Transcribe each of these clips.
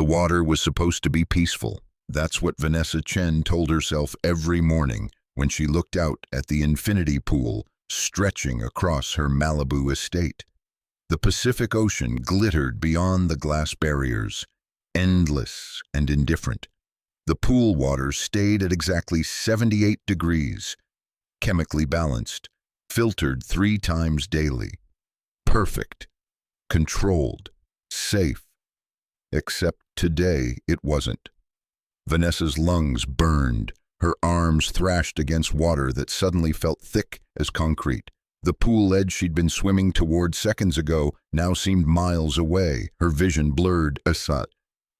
The water was supposed to be peaceful. That's what Vanessa Chen told herself every morning when she looked out at the infinity pool stretching across her Malibu estate. The Pacific Ocean glittered beyond the glass barriers, endless and indifferent. The pool water stayed at exactly 78 degrees, chemically balanced, filtered 3 times daily. Perfect, controlled, safe. Except today it wasn't. Vanessa's lungs burned, her arms thrashed against water that suddenly felt thick as concrete. The pool edge she'd been swimming toward seconds ago now seemed miles away, her vision blurred aside.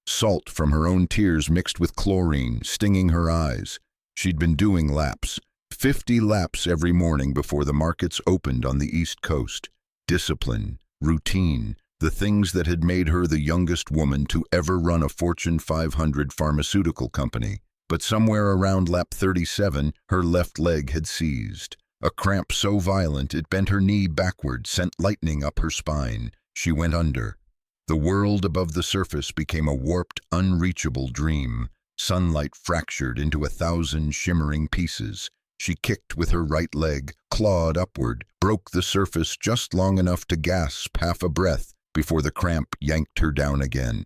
Salt from her own tears mixed with chlorine, stinging her eyes. She'd been doing laps, 50 laps every morning before the markets opened on the East Coast. Discipline, routine, the things that had made her the youngest woman to ever run a Fortune 500 pharmaceutical company. But somewhere around lap 37, her left leg had seized. A cramp so violent it bent her knee backward, sent lightning up her spine. She went under. The world above the surface became a warped, unreachable dream. Sunlight fractured into 1,000 shimmering pieces. She kicked with her right leg, clawed upward, broke the surface just long enough to gasp half a breath before the cramp yanked her down again.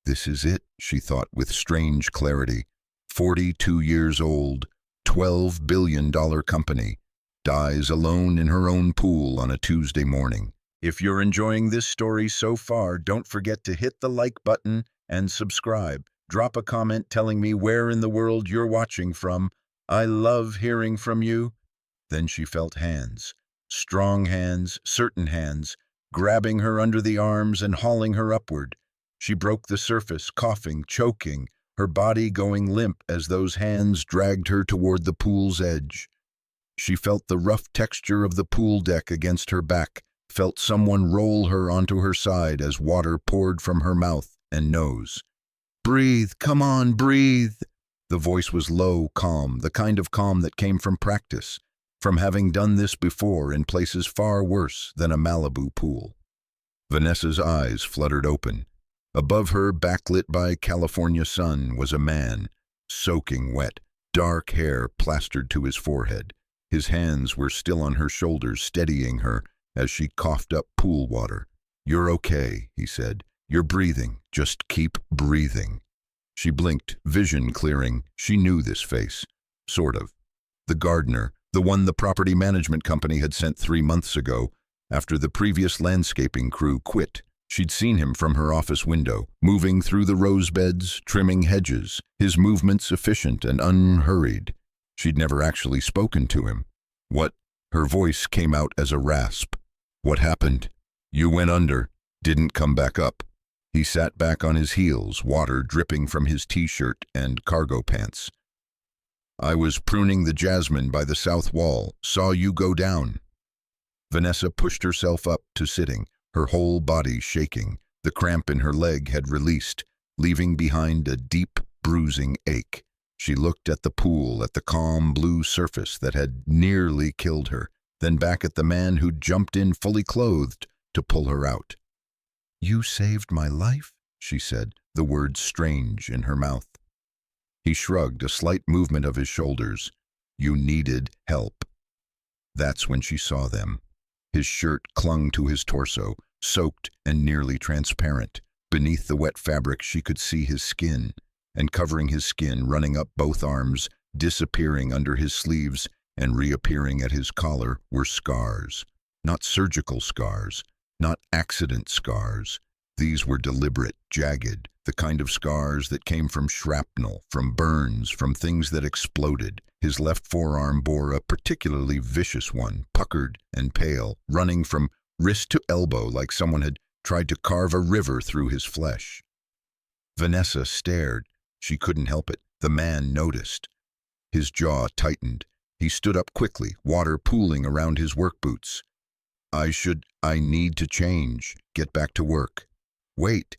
This is it, she thought with strange clarity. 42 years old, $12 billion company, dies alone in her own pool on a Tuesday morning. If you're enjoying this story so far, don't forget to hit the like button and subscribe. Drop a comment telling me where in the world you're watching from. I love hearing from you. Then she felt hands, strong hands, certain hands, grabbing her under the arms and hauling her upward. She broke the surface, coughing, choking, her body going limp as those hands dragged her toward the pool's edge. She felt the rough texture of the pool deck against her back, felt someone roll her onto her side as water poured from her mouth and nose. "Breathe, come on, breathe." The voice was low, calm, the kind of calm that came from practice, from having done this before in places far worse than a Malibu pool. Vanessa's eyes fluttered open. Above her, backlit by California sun, was a man, soaking wet, dark hair plastered to his forehead. His hands were still on her shoulders, steadying her as she coughed up pool water. "You're okay," he said. "You're breathing. Just keep breathing." She blinked, vision clearing. She knew this face. Sort of. The gardener, the one the property management company had sent 3 months ago, after the previous landscaping crew quit. She'd seen him from her office window, moving through the rose beds, trimming hedges, his movements efficient and unhurried. She'd never actually spoken to him. "What?" Her voice came out as a rasp. "What happened?" "You went under, didn't come back up." He sat back on his heels, water dripping from his t-shirt and cargo pants. "I was pruning the jasmine by the south wall, saw you go down." Vanessa pushed herself up to sitting, her whole body shaking. The cramp in her leg had released, leaving behind a deep, bruising ache. She looked at the pool, at the calm blue surface that had nearly killed her, then back at the man who'd jumped in fully clothed to pull her out. "You saved my life," she said, the words strange in her mouth. He shrugged, a slight movement of his shoulders. "You needed help." That's when she saw them. His shirt clung to his torso, soaked and nearly transparent. Beneath the wet fabric she could see his skin, and covering his skin, running up both arms, disappearing under his sleeves and reappearing at his collar, were scars. Not surgical scars, not accident scars. These were deliberate, jagged, the kind of scars that came from shrapnel, from burns, from things that exploded. His left forearm bore a particularly vicious one, puckered and pale, running from wrist to elbow like someone had tried to carve a river through his flesh. Vanessa stared. She couldn't help it. The man noticed. His jaw tightened. He stood up quickly, water pooling around his work boots. I need to change, get back to work." "Wait."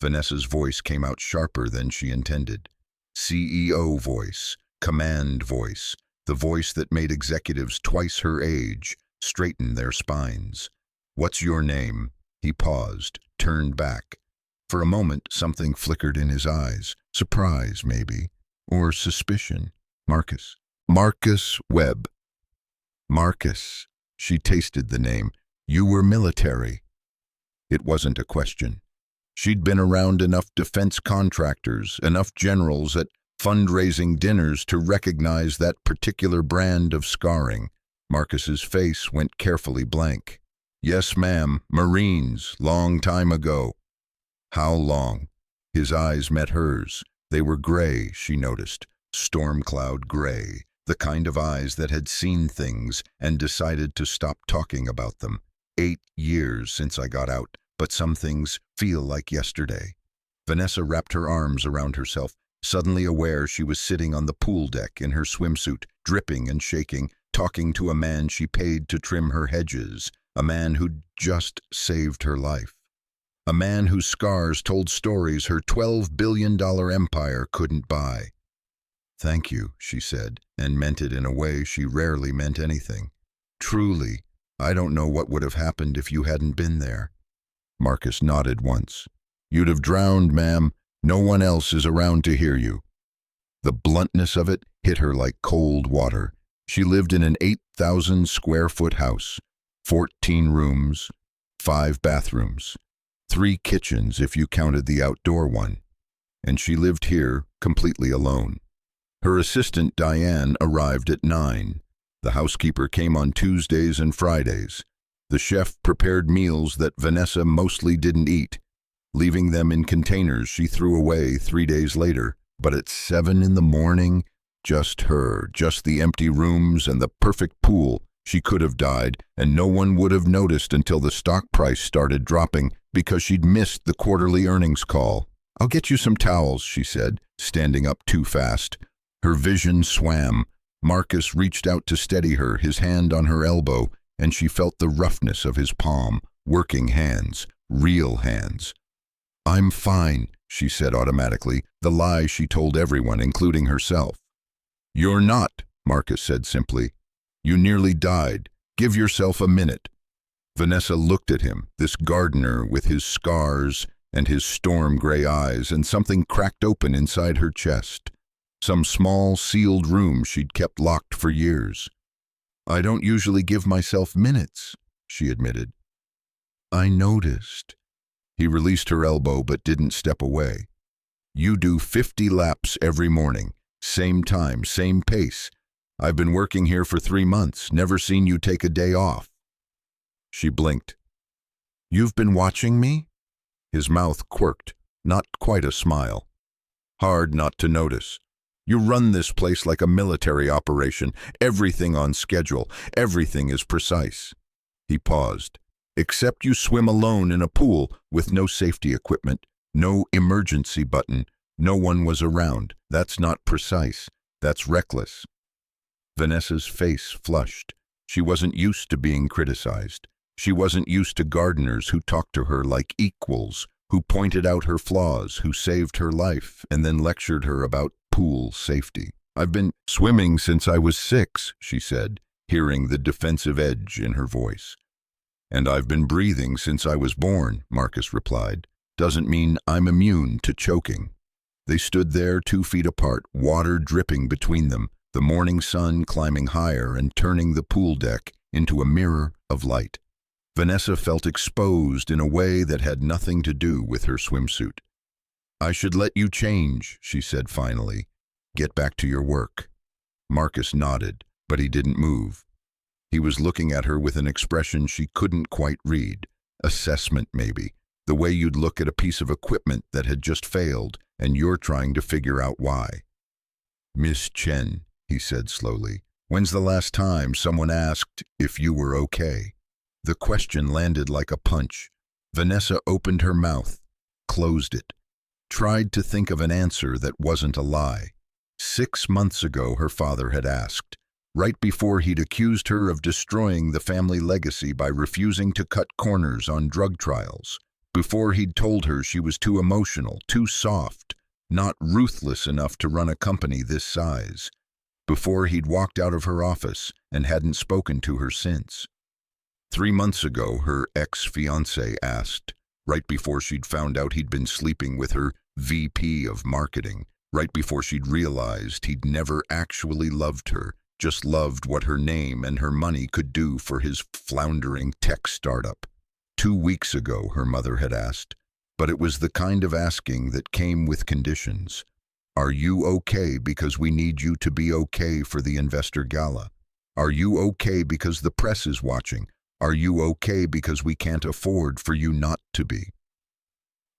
Vanessa's voice came out sharper than she intended. CEO voice, command voice, the voice that made executives twice her age straighten their spines. "What's your name?" He paused, turned back. For a moment, something flickered in his eyes. Surprise, maybe. Or suspicion. Marcus. Marcus Webb. Marcus. She tasted the name. You were military. It wasn't a question. She'd been around enough defense contractors, enough generals at fundraising dinners to recognize that particular brand of scarring. Marcus's face went carefully blank. Yes, ma'am, Marines, long time ago. How long? His eyes met hers. They were gray, she noticed, storm cloud gray, the kind of eyes that had seen things and decided to stop talking about them. 8 years since I got out, but some things feel like yesterday. Vanessa wrapped her arms around herself, suddenly aware she was sitting on the pool deck in her swimsuit, dripping and shaking, talking to a man she paid to trim her hedges, a man who'd just saved her life. A man whose scars told stories her $12 billion empire couldn't buy. Thank you, she said, and meant it in a way she rarely meant anything. Truly, I don't know what would have happened if you hadn't been there. Marcus nodded once. You'd have drowned, ma'am. No one else is around to hear you. The bluntness of it hit her like cold water. She lived in an 8,000 square foot house, 14 rooms, 5 bathrooms, 3 kitchens if you counted the outdoor one. And she lived here completely alone. Her assistant, Diane, arrived at 9. The housekeeper came on Tuesdays and Fridays. The chef prepared meals that Vanessa mostly didn't eat, leaving them in containers she threw away 3 days later. But at 7 in the morning, just her, just the empty rooms and the perfect pool, she could have died, and no one would have noticed until the stock price started dropping because she'd missed the quarterly earnings call. I'll get you some towels, she said, standing up too fast. Her vision swam. Marcus reached out to steady her, his hand on her elbow, and she felt the roughness of his palm, working hands, real hands. I'm fine, she said automatically, the lie she told everyone, including herself. You're not, Marcus said simply. You nearly died. Give yourself a minute. Vanessa looked at him, this gardener with his scars and his storm gray eyes, and something cracked open inside her chest. Some small, sealed room she'd kept locked for years. I don't usually give myself minutes, she admitted. I noticed. He released her elbow but didn't step away. You do 50 laps every morning, same time, same pace. I've been working here for 3 months, never seen you take a day off. She blinked. You've been watching me? His mouth quirked, not quite a smile. Hard not to notice. You run this place like a military operation, everything on schedule, everything is precise. He paused. Except you swim alone in a pool with no safety equipment, no emergency button, no one was around. That's not precise. That's reckless. Vanessa's face flushed. She wasn't used to being criticized. She wasn't used to gardeners who talked to her like equals, who pointed out her flaws, who saved her life, and then lectured her about pool safety. I've been swimming since I was 6, she said, hearing the defensive edge in her voice. And I've been breathing since I was born, Marcus replied. Doesn't mean I'm immune to choking. They stood there 2 feet apart, water dripping between them, the morning sun climbing higher and turning the pool deck into a mirror of light. Vanessa felt exposed in a way that had nothing to do with her swimsuit. I should let you change, she said finally. Get back to your work. Marcus nodded, but he didn't move. He was looking at her with an expression she couldn't quite read. Assessment, maybe. The way you'd look at a piece of equipment that had just failed, and you're trying to figure out why. Miss Chen, he said slowly, when's the last time someone asked if you were okay? The question landed like a punch. Vanessa opened her mouth, closed it, tried to think of an answer that wasn't a lie. 6 months ago, her father had asked, right before he'd accused her of destroying the family legacy by refusing to cut corners on drug trials, before he'd told her she was too emotional, too soft, not ruthless enough to run a company this size, before he'd walked out of her office and hadn't spoken to her since. 3 months ago, her ex-fiancé asked, right before she'd found out he'd been sleeping with her VP of marketing, right before she'd realized he'd never actually loved her, just loved what her name and her money could do for his floundering tech startup. 2 weeks ago, her mother had asked, but it was the kind of asking that came with conditions. Are you okay because we need you to be okay for the investor gala? Are you okay because the press is watching? Are you okay because we can't afford for you not to be?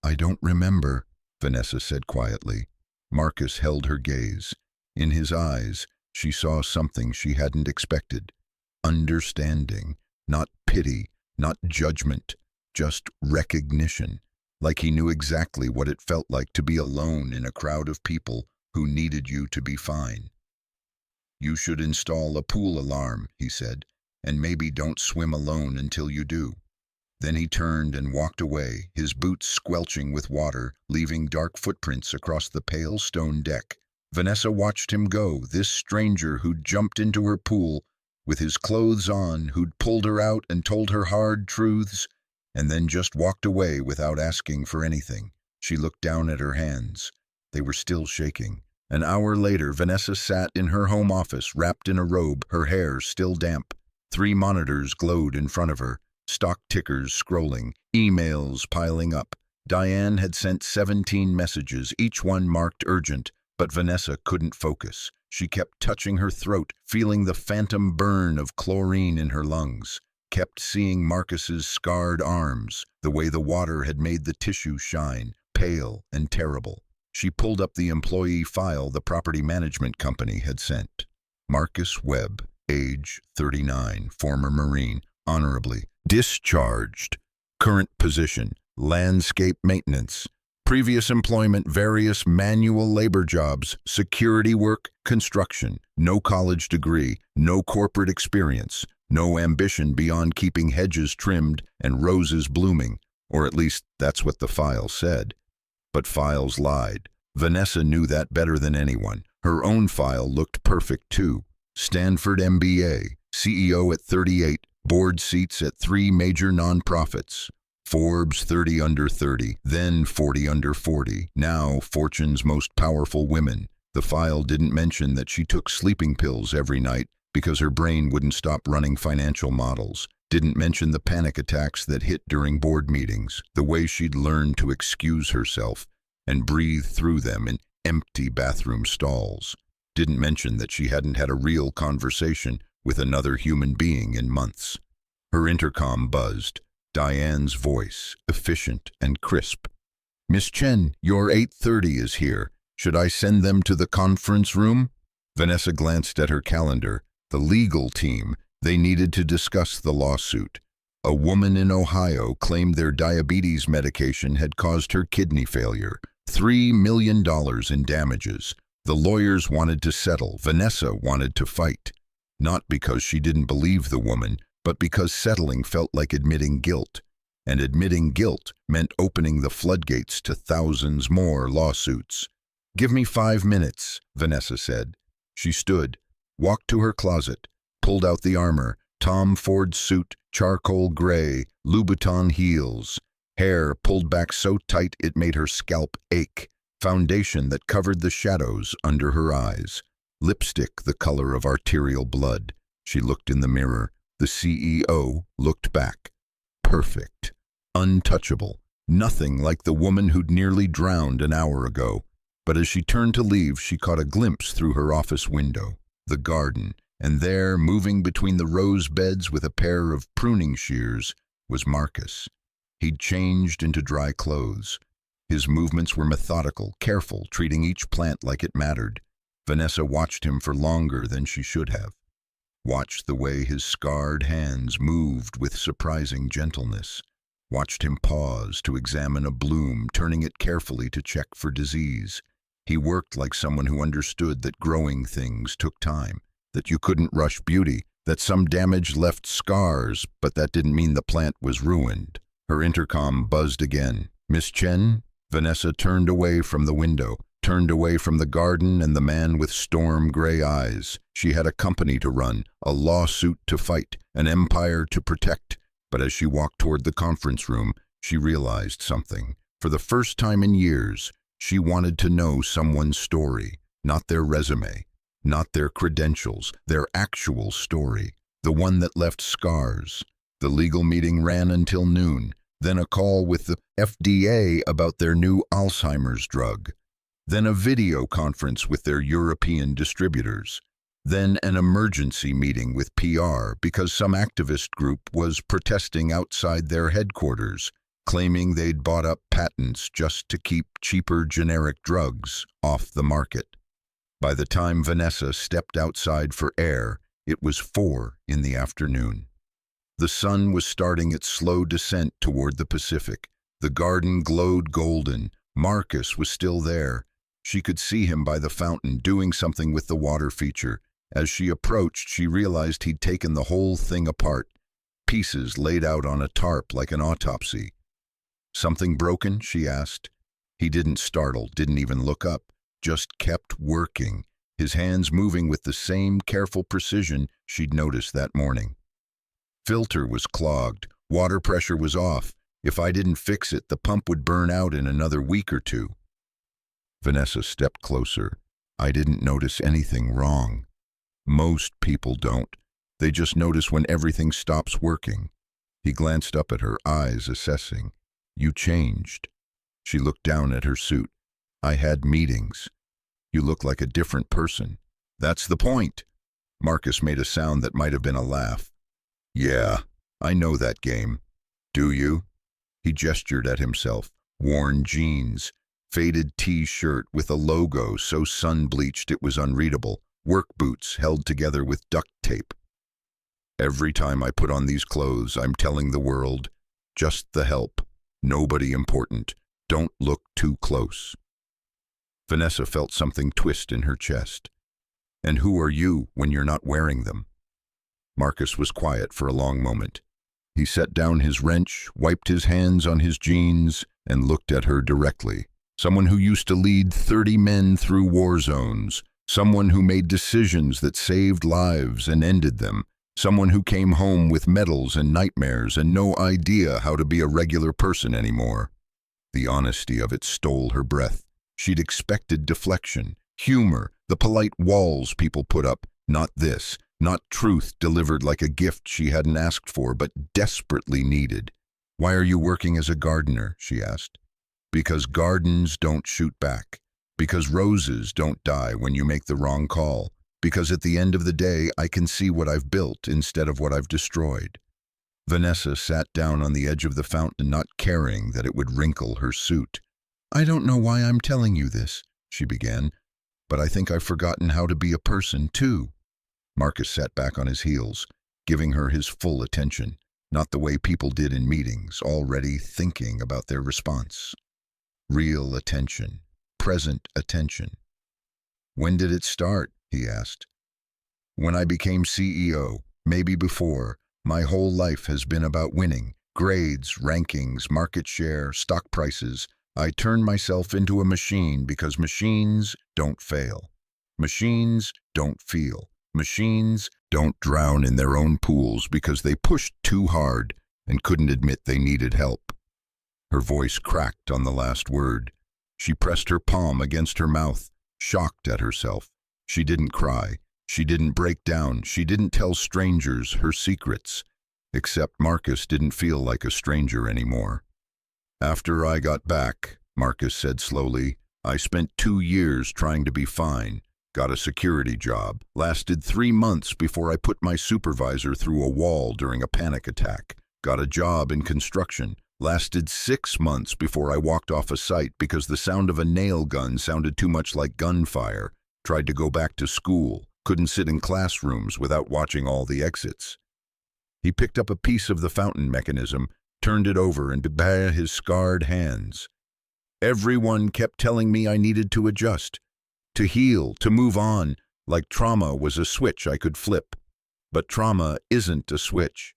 I don't remember, Vanessa said quietly. Marcus held her gaze. In his eyes, she saw something she hadn't expected. Understanding, not pity, not judgment, just recognition, like he knew exactly what it felt like to be alone in a crowd of people who needed you to be fine. You should install a pool alarm, he said, and maybe don't swim alone until you do. Then he turned and walked away, his boots squelching with water, leaving dark footprints across the pale stone deck. Vanessa watched him go, this stranger who'd jumped into her pool, with his clothes on, who'd pulled her out and told her hard truths, and then just walked away without asking for anything. She looked down at her hands. They were still shaking. An hour later, Vanessa sat in her home office, wrapped in a robe, her hair still damp. 3 monitors glowed in front of her, stock tickers scrolling, emails piling up. Diane had sent 17 messages, each one marked urgent, but Vanessa couldn't focus. She kept touching her throat, feeling the phantom burn of chlorine in her lungs. Kept seeing Marcus's scarred arms, the way the water had made the tissue shine, pale and terrible. She pulled up the employee file the property management company had sent. Marcus Webb, age 39, former Marine, honorably discharged. Current position, landscape maintenance. Previous employment, various manual labor jobs, security work, construction. No college degree, no corporate experience. No ambition beyond keeping hedges trimmed and roses blooming, or at least that's what the file said. But files lied. Vanessa knew that better than anyone. Her own file looked perfect too. Stanford MBA, CEO at 38, board seats at 3 major nonprofits. Forbes 30 under 30, then 40 under 40, now Fortune's most powerful women. The file didn't mention that she took sleeping pills every night because her brain wouldn't stop running financial models. Didn't mention the panic attacks that hit during board meetings, the way she'd learned to excuse herself and breathe through them in empty bathroom stalls. Didn't mention that she hadn't had a real conversation with another human being in months. Her intercom buzzed, Diane's voice, efficient and crisp. Miss Chen, your 8:30 is here. Should I send them to the conference room? Vanessa glanced at her calendar. The legal team, they needed to discuss the lawsuit. A woman in Ohio claimed their diabetes medication had caused her kidney failure. $3 million in damages. The lawyers wanted to settle. Vanessa wanted to fight. Not because she didn't believe the woman, but because settling felt like admitting guilt. And admitting guilt meant opening the floodgates to thousands more lawsuits. Give me 5 minutes, Vanessa said. She stood, walked to her closet, pulled out the armor, Tom Ford suit, charcoal gray, Louboutin heels, hair pulled back so tight it made her scalp ache, foundation that covered the shadows under her eyes, lipstick the color of arterial blood. She looked in the mirror. The CEO looked back. Perfect. Untouchable. Nothing like the woman who'd nearly drowned an hour ago. But as she turned to leave, she caught a glimpse through her office window. The garden, and there, moving between the rose beds with a pair of pruning shears, was Marcus. He'd changed into dry clothes. His movements were methodical, careful, treating each plant like it mattered. Vanessa watched him for longer than she should have. Watched the way his scarred hands moved with surprising gentleness. Watched him pause to examine a bloom, turning it carefully to check for disease. He worked like someone who understood that growing things took time, that you couldn't rush beauty, that some damage left scars, but that didn't mean the plant was ruined. Her intercom buzzed again. Miss Chen? Vanessa turned away from the window, turned away from the garden and the man with storm-gray eyes. She had a company to run, a lawsuit to fight, an empire to protect. But as she walked toward the conference room, She realized something. For the first time in years, she wanted to know someone's story, not their resume, not their credentials, their actual story, the one that left scars. The legal meeting ran until noon, then a call with the FDA about their new Alzheimer's drug, then a video conference with their European distributors, then an emergency meeting with PR because some activist group was protesting outside their headquarters, claiming they'd bought up patents just to keep cheaper generic drugs off the market. By the time Vanessa stepped outside for air, it was 4 in the afternoon. The sun was starting its slow descent toward the Pacific. The garden glowed golden. Marcus was still there. She could see him by the fountain doing something with the water feature. As she approached, she realized he'd taken the whole thing apart, pieces laid out on a tarp like an autopsy. "Something broken?" she asked. He didn't startle, didn't even look up, just kept working, his hands moving with the same careful precision she'd noticed that morning. "Filter was clogged, water pressure was off. If I didn't fix it, the pump would burn out in another week or two." Vanessa stepped closer. "I didn't notice anything wrong." Most people don't. They just notice when everything stops working. He glanced up at her, eyes assessing. "You changed." She looked down at her suit. "I had meetings. You look like a different person." "That's the point." Marcus made a sound that might have been a laugh. "Yeah, I know that game. Do you?" He gestured at himself. Worn jeans, faded T-shirt with a logo so sun-bleached it was unreadable, work boots held together with duct tape. "Every time I put on these clothes, I'm telling the world, just the help, nobody important, don't look too close." Vanessa felt something twist in her chest. "And who are you when you're not wearing them?" Marcus was quiet for a long moment. He set down his wrench, wiped his hands on his jeans, and looked at her directly. "Someone who used to lead 30 men through war zones. Someone who made decisions that saved lives and ended them. Someone who came home with medals and nightmares and no idea how to be a regular person anymore." The honesty of it stole her breath. She'd expected deflection, humor, the polite walls people put up. Not this, not truth delivered like a gift she hadn't asked for but desperately needed. "Why are you working as a gardener?" she asked. "Because gardens don't shoot back. Because roses don't die when you make the wrong call. Because at the end of the day, I can see what I've built instead of what I've destroyed." Vanessa sat down on the edge of the fountain, not caring that it would wrinkle her suit. "I don't know why I'm telling you this," she began, "but I think I've forgotten how to be a person, too." Marcus sat back on his heels, giving her his full attention, not the way people did in meetings, already thinking about their response. Real attention, present attention. "When did it start?" he asked. "When I became CEO, maybe before. My whole life has been about winning. Grades, rankings, market share, stock prices. I turned myself into a machine because machines don't fail. Machines don't feel. Machines don't drown in their own pools because they pushed too hard and couldn't admit they needed help." Her voice cracked on the last word. She pressed her palm against her mouth, shocked at herself. She didn't cry. She didn't break down. She didn't tell strangers her secrets. Except Marcus didn't feel like a stranger anymore. "After I got back," Marcus said slowly, "I spent 2 years trying to be fine. Got a security job. Lasted 3 months before I put my supervisor through a wall during a panic attack. Got a job in construction. Lasted 6 months before I walked off a site because the sound of a nail gun sounded too much like gunfire. Tried to go back to school. Couldn't sit in classrooms without watching all the exits." He picked up a piece of the fountain mechanism, turned it over and bare his scarred hands. "Everyone kept telling me I needed to adjust, to heal, to move on, like trauma was a switch I could flip. But trauma isn't a switch.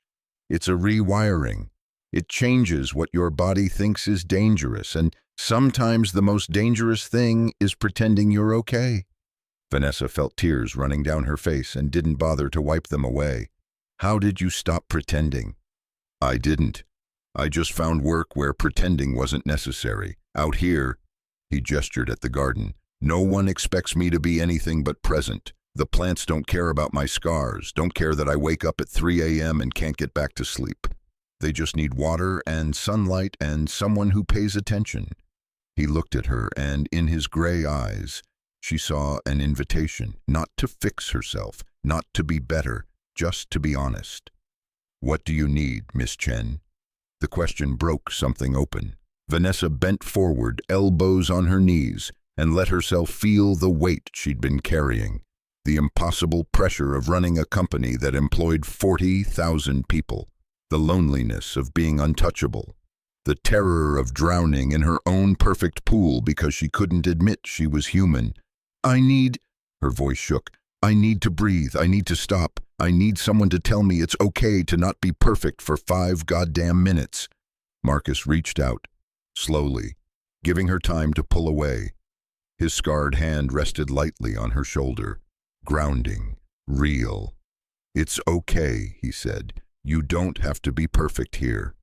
It's a rewiring. It changes what your body thinks is dangerous, and sometimes the most dangerous thing is pretending you're okay." Vanessa felt tears running down her face and didn't bother to wipe them away. "How did you stop pretending?" "I didn't. I just found work where pretending wasn't necessary. Out here, he gestured at the garden, no one expects me to be anything but present. The plants don't care about my scars, don't care that I wake up at 3 a.m. and can't get back to sleep. They just need water and sunlight and someone who pays attention. He looked at her, and in his gray eyes, she saw an invitation, not to fix herself, not to be better, just to be honest. What do you need, Miss Chen? The question broke something open. Vanessa bent forward, elbows on her knees, and let herself feel the weight she'd been carrying. The impossible pressure of running a company that employed 40,000 people. The loneliness of being untouchable. The terror of drowning in her own perfect pool because she couldn't admit she was human. Her voice shook. I need to breathe. I need to stop. I need someone to tell me it's okay to not be perfect for 5 goddamn minutes. Marcus reached out, slowly, giving her time to pull away. His scarred hand rested lightly on her shoulder, grounding, real. It's okay, he said. You don't have to be perfect here.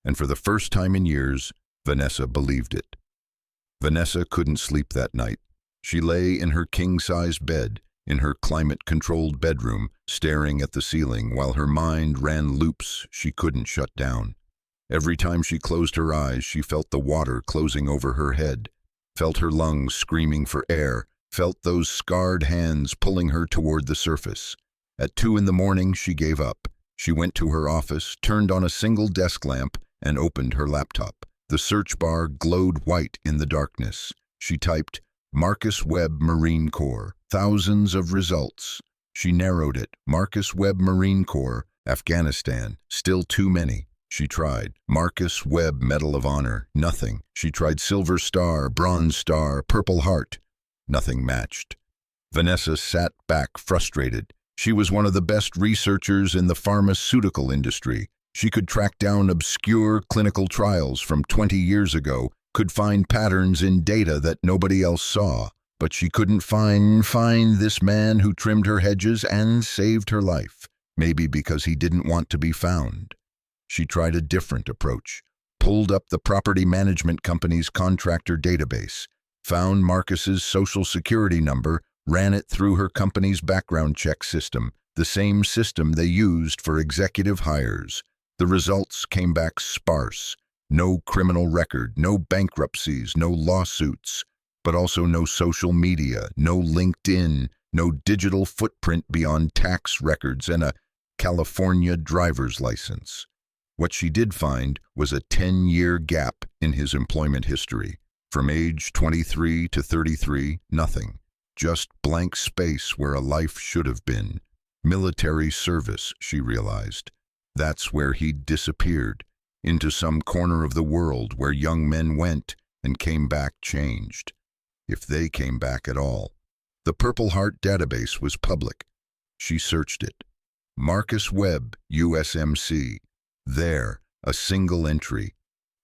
And for the first time in years, Vanessa believed it. Vanessa couldn't sleep that night. She lay in her king-size bed, in her climate-controlled bedroom, staring at the ceiling while her mind ran loops she couldn't shut down. Every time she closed her eyes, she felt the water closing over her head, felt her lungs screaming for air, felt those scarred hands pulling her toward the surface. At 2 a.m, she gave up. She went to her office, turned on a single desk lamp, and opened her laptop. The search bar glowed white in the darkness. She typed, Marcus Webb Marine Corps. Thousands of results. She narrowed it. Marcus Webb Marine Corps, Afghanistan. Still too many. She tried. Marcus Webb Medal of Honor. Nothing. She tried Silver Star, Bronze Star, Purple Heart. Nothing matched. Vanessa sat back, frustrated. She was one of the best researchers in the pharmaceutical industry. She could track down obscure clinical trials from 20 years ago, could find patterns in data that nobody else saw, but she couldn't find this man who trimmed her hedges and saved her life, maybe because he didn't want to be found. She tried a different approach, pulled up the property management company's contractor database, found Marcus's social security number, ran it through her company's background check system, the same system they used for executive hires. The results came back sparse. No criminal record, no bankruptcies, no lawsuits, but also no social media, no LinkedIn, no digital footprint beyond tax records and a California driver's license. What she did find was a 10-year gap in his employment history. From age 23 to 33, nothing. Just blank space where a life should have been. Military service, she realized. That's where he'd disappeared, into some corner of the world where young men went and came back changed. If they came back at all. The Purple Heart database was public. She searched it. Marcus Webb, USMC. There, a single entry.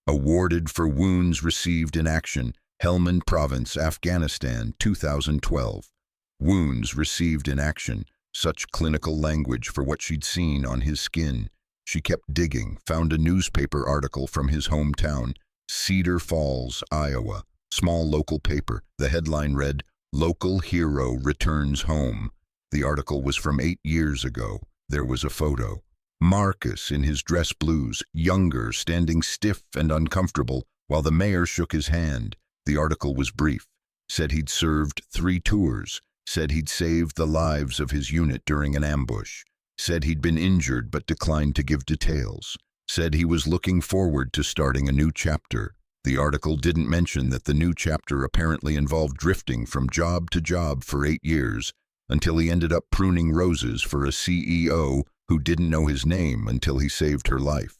Awarded for wounds received in action, Helmand Province, Afghanistan, 2012. Wounds received in action, such clinical language for what she'd seen on his skin. She kept digging, found a newspaper article from his hometown, Cedar Falls, Iowa. Small local paper. The headline read, Local Hero Returns Home. The article was from 8 years ago. There was a photo. Marcus in his dress blues, younger, standing stiff and uncomfortable, while the mayor shook his hand. The article was brief. Said he'd served 3 tours. Said he'd saved the lives of his unit during an ambush. Said he'd been injured but declined to give details. Said he was looking forward to starting a new chapter. The article didn't mention that the new chapter apparently involved drifting from job to job for 8 years, until he ended up pruning roses for a CEO who didn't know his name until he saved her life.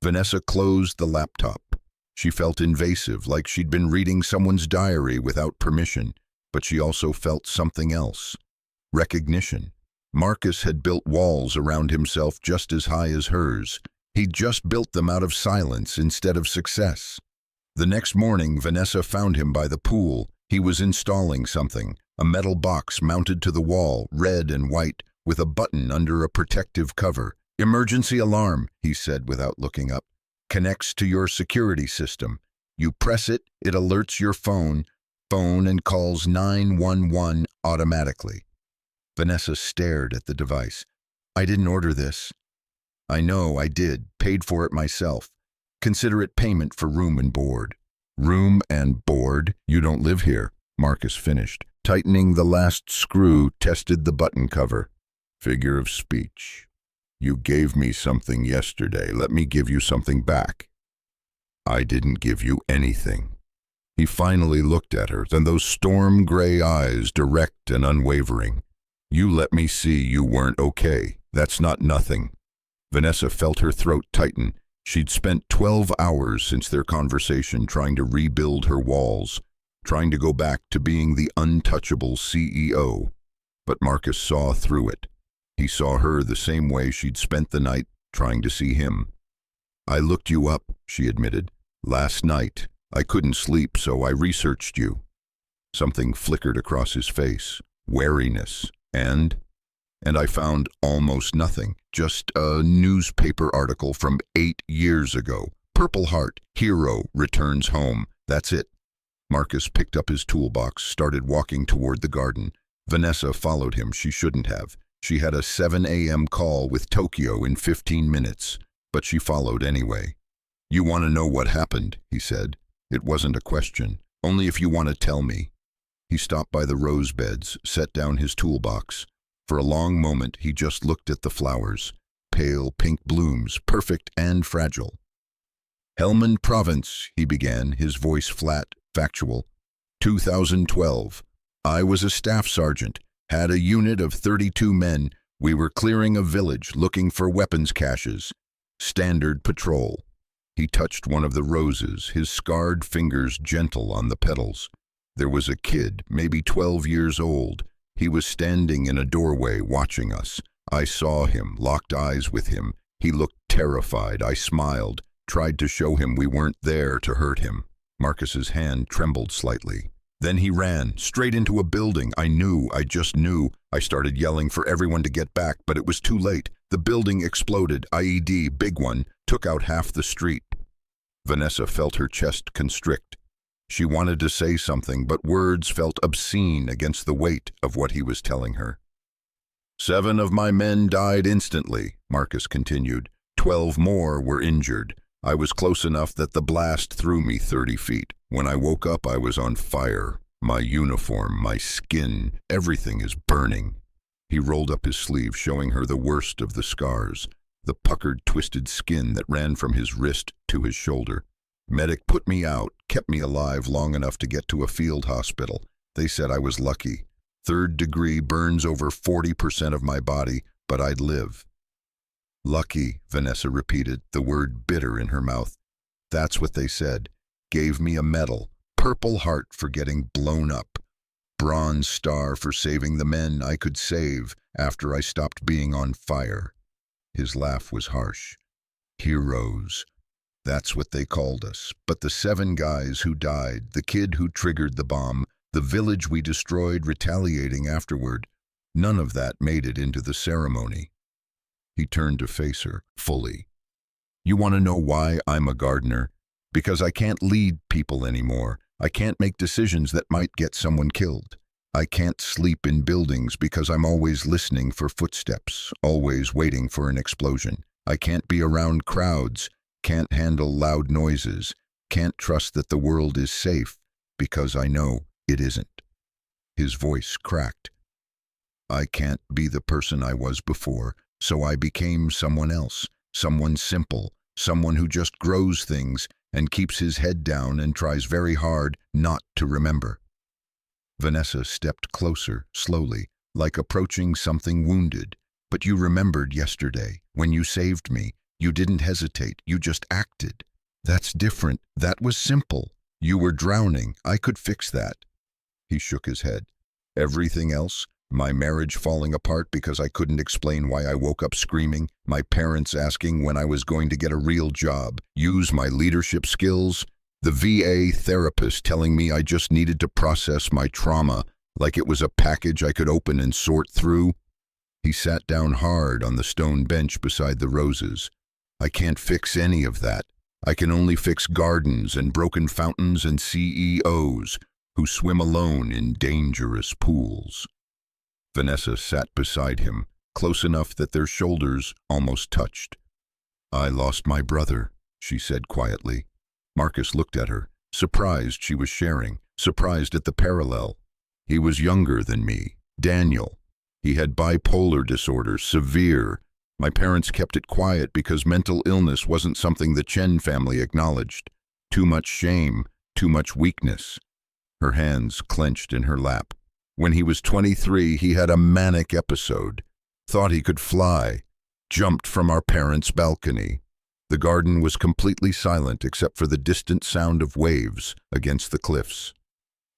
Vanessa closed the laptop. She felt invasive, like she'd been reading someone's diary without permission, but she also felt something else. Recognition. Marcus had built walls around himself just as high as hers. He'd just built them out of silence instead of success. The next morning, Vanessa found him by the pool. He was installing something, a metal box mounted to the wall, red and white, with a button under a protective cover. Emergency alarm, he said without looking up. Connects to your security system. You press it, it alerts your phone and calls 911 automatically. Vanessa stared at the device. I didn't order this. I know I did, paid for it myself. Consider it payment for room and board. Room and board? You don't live here, Marcus finished. Tightening the last screw, tested the button cover. Figure of speech. You gave me something yesterday. Let me give you something back. I didn't give you anything. He finally looked at her, then those storm gray eyes, direct and unwavering. You let me see you weren't okay. That's not nothing. Vanessa felt her throat tighten. She'd spent 12 hours since their conversation trying to rebuild her walls, trying to go back to being the untouchable CEO. But Marcus saw through it. He saw her the same way she'd spent the night trying to see him. I looked you up, she admitted. Last night, I couldn't sleep, so I researched you. Something flickered across his face. Wariness. And I found almost nothing. Just a newspaper article from 8 years ago. Purple Heart, hero, returns home. That's it. Marcus picked up his toolbox, started walking toward the garden. Vanessa followed him. She shouldn't have. She had a 7 a.m. call with Tokyo in 15 minutes, but she followed anyway. You want to know what happened, he said. It wasn't a question. Only if you want to tell me. He stopped by the rose beds, set down his toolbox. For a long moment, he just looked at the flowers. Pale pink blooms, perfect and fragile. Helmand Province, he began, his voice flat, factual. 2012. I was a staff sergeant, had a unit of 32 men. We were clearing a village, looking for weapons caches. Standard patrol. He touched one of the roses, his scarred fingers gentle on the petals. There was a kid, maybe 12 years old. He was standing in a doorway watching us. I saw him, locked eyes with him. He looked terrified. I smiled, tried to show him we weren't there to hurt him. Marcus's hand trembled slightly. Then he ran, straight into a building. I just knew. I started yelling for everyone to get back, but it was too late. The building exploded, IED, big one, took out half the street. Vanessa felt her chest constrict. She wanted to say something, but words felt obscene against the weight of what he was telling her. 7 of my men died instantly, Marcus continued. 12 more were injured. I was close enough that the blast threw me 30 feet. When I woke up, I was on fire. My uniform, my skin, everything is burning. He rolled up his sleeve, showing her the worst of the scars, the puckered, twisted skin that ran from his wrist to his shoulder. Medic put me out, kept me alive long enough to get to a field hospital. They said I was lucky. 3rd degree burns over 40% of my body, but I'd live. Lucky, Vanessa repeated, the word bitter in her mouth. That's what they said. Gave me a medal. Purple Heart for getting blown up. Bronze Star for saving the men I could save after I stopped being on fire. His laugh was harsh. Heroes. That's what they called us. But the 7 guys who died, the kid who triggered the bomb, the village we destroyed retaliating afterward, none of that made it into the ceremony. He turned to face her, fully. You want to know why I'm a gardener? Because I can't lead people anymore. I can't make decisions that might get someone killed. I can't sleep in buildings because I'm always listening for footsteps, always waiting for an explosion. I can't be around crowds, can't handle loud noises, can't trust that the world is safe because I know it isn't. His voice cracked. I can't be the person I was before, so I became someone else, someone simple, someone who just grows things and keeps his head down and tries very hard not to remember. Vanessa stepped closer, slowly, like approaching something wounded. But you remembered yesterday, when you saved me. You didn't hesitate, you just acted. That's different. That was simple. You were drowning. I could fix that. He shook his head. Everything else? My marriage falling apart because I couldn't explain why I woke up screaming, my parents asking when I was going to get a real job, use my leadership skills, the VA therapist telling me I just needed to process my trauma like it was a package I could open and sort through. He sat down hard on the stone bench beside the roses. I can't fix any of that. I can only fix gardens and broken fountains and CEOs who swim alone in dangerous pools. Vanessa sat beside him, close enough that their shoulders almost touched. I lost my brother, she said quietly. Marcus looked at her, surprised she was sharing, surprised at the parallel. He was younger than me, Daniel. He had bipolar disorder, severe. My parents kept it quiet because mental illness wasn't something the Chen family acknowledged. Too much shame, too much weakness. Her hands clenched in her lap. When he was 23, he had a manic episode. Thought he could fly. Jumped from our parents' balcony. The garden was completely silent except for the distant sound of waves against the cliffs.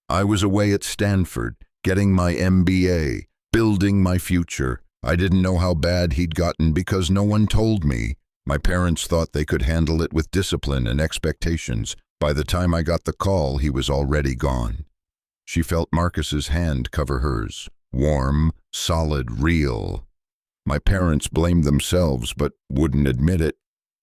I was away at Stanford, getting my MBA, building my future. I didn't know how bad he'd gotten because no one told me. My parents thought they could handle it with discipline and expectations. By the time I got the call, he was already gone. She felt Marcus's hand cover hers. Warm, solid, real. My parents blamed themselves but wouldn't admit it,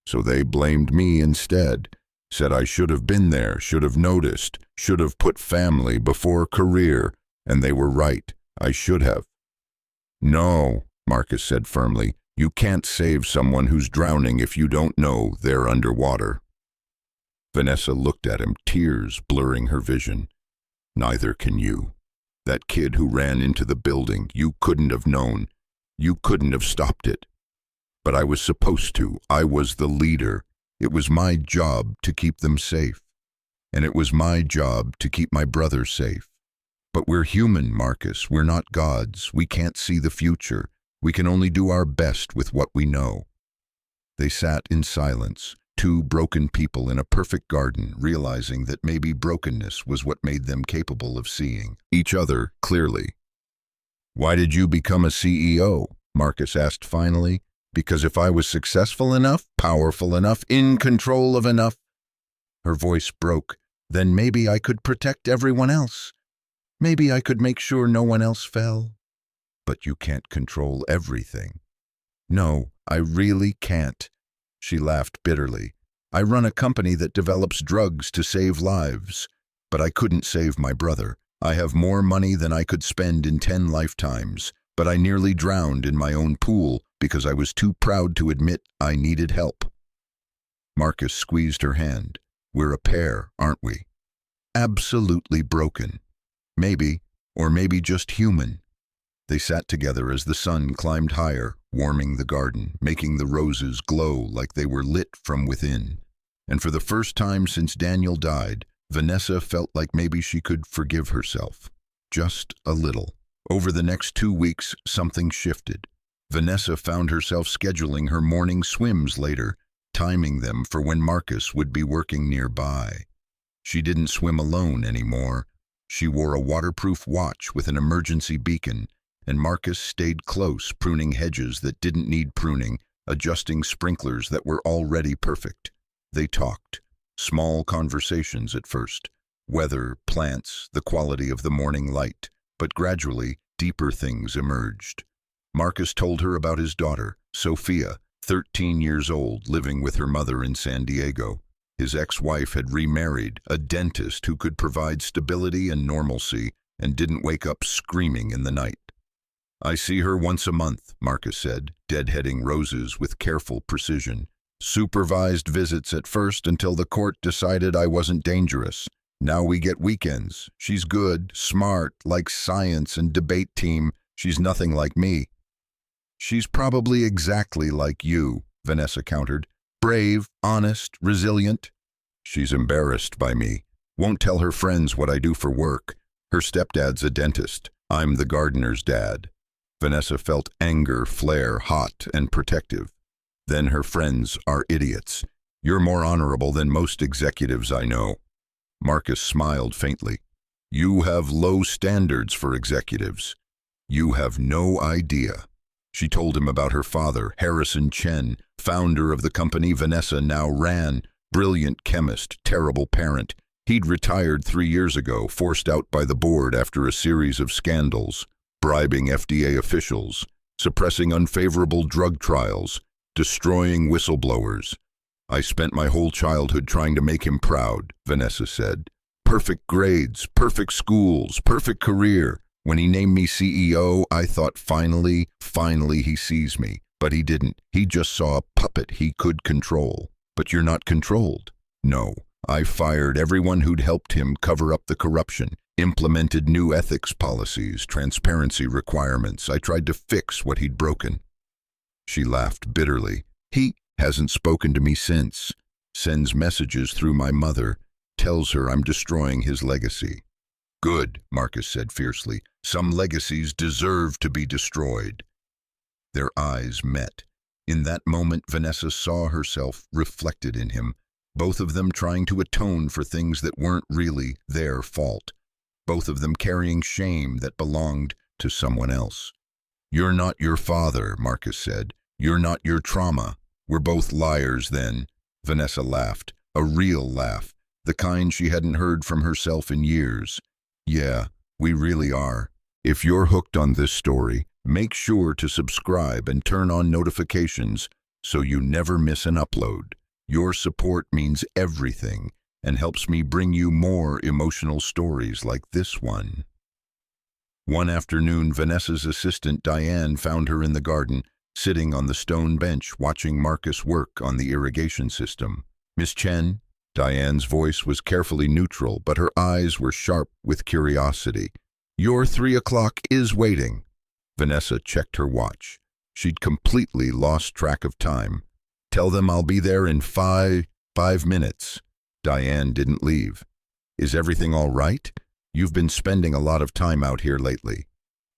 so they blamed me instead. Said I should have been there, should have noticed, should have put family before career, and they were right. I should have. No, Marcus said firmly, you can't save someone who's drowning if you don't know they're underwater. Vanessa looked at him, tears blurring her vision. Neither can you. That kid who ran into the building, you couldn't have known. You couldn't have stopped it. But I was supposed to. I was the leader. It was my job to keep them safe. And it was my job to keep my brother safe. But we're human, Marcus. We're not gods. We can't see the future. We can only do our best with what we know. They sat in silence, two broken people in a perfect garden, realizing that maybe brokenness was what made them capable of seeing each other clearly. Why did you become a CEO? Marcus asked finally. Because if I was successful enough, powerful enough, in control of enough, her voice broke, then maybe I could protect everyone else. Maybe I could make sure no one else fell. But you can't control everything. No, I really can't. She laughed bitterly. I run a company that develops drugs to save lives, but I couldn't save my brother. I have more money than I could spend in 10 lifetimes, but I nearly drowned in my own pool because I was too proud to admit I needed help. Marcus squeezed her hand. We're a pair, aren't we? Absolutely broken. Maybe, or maybe just human. They sat together as the sun climbed higher, warming the garden, making the roses glow like they were lit from within. And for the first time since Daniel died, Vanessa felt like maybe she could forgive herself. Just a little. Over the next 2 weeks, something shifted. Vanessa found herself scheduling her morning swims later, timing them for when Marcus would be working nearby. She didn't swim alone anymore. She wore a waterproof watch with an emergency beacon, and Marcus stayed close, pruning hedges that didn't need pruning, adjusting sprinklers that were already perfect. They talked. Small conversations at first. Weather, plants, the quality of the morning light. But gradually, deeper things emerged. Marcus told her about his daughter, Sophia, 13 years old, living with her mother in San Diego. His ex-wife had remarried, a dentist who could provide stability and normalcy and didn't wake up screaming in the night. I see her once a month, Marcus said, deadheading roses with careful precision. Supervised visits at first until the court decided I wasn't dangerous. Now we get weekends. She's good, smart, likes science and debate team. She's nothing like me. She's probably exactly like you, Vanessa countered. Brave, honest, resilient. She's embarrassed by me. Won't tell her friends what I do for work. Her stepdad's a dentist. I'm the gardener's dad. Vanessa felt anger flare, hot and protective. Then her friends are idiots. You're more honorable than most executives I know. Marcus smiled faintly. You have low standards for executives. You have no idea. She told him about her father, Harrison Chen, founder of the company Vanessa now ran, brilliant chemist, terrible parent. He'd retired 3 years ago, forced out by the board after a series of scandals, bribing FDA officials, suppressing unfavorable drug trials, destroying whistleblowers. I spent my whole childhood trying to make him proud, Vanessa said. Perfect grades, perfect schools, perfect career. When he named me CEO, I thought finally he sees me. But he didn't. He just saw a puppet he could control. But you're not controlled. No. I fired everyone who'd helped him cover up the corruption, implemented new ethics policies, transparency requirements. I tried to fix what he'd broken. She laughed bitterly. He hasn't spoken to me since. Sends messages through my mother. Tells her I'm destroying his legacy. Good, Marcus said fiercely. Some legacies deserve to be destroyed. Their eyes met. In that moment, Vanessa saw herself reflected in him, both of them trying to atone for things that weren't really their fault, both of them carrying shame that belonged to someone else. You're not your father, Marcus said. You're not your trauma. We're both liars then. Vanessa laughed, a real laugh, the kind she hadn't heard from herself in years. Yeah, we really are. If you're hooked on this story, make sure to subscribe and turn on notifications so you never miss an upload. Your support means everything and helps me bring you more emotional stories like this one. One afternoon, Vanessa's assistant Diane found her in the garden, sitting on the stone bench watching Marcus work on the irrigation system. Miss Chen? Diane's voice was carefully neutral, but her eyes were sharp with curiosity. Your 3 o'clock is waiting. Vanessa checked her watch. She'd completely lost track of time. Tell them I'll be there in five minutes. Diane didn't leave. Is everything all right? You've been spending a lot of time out here lately.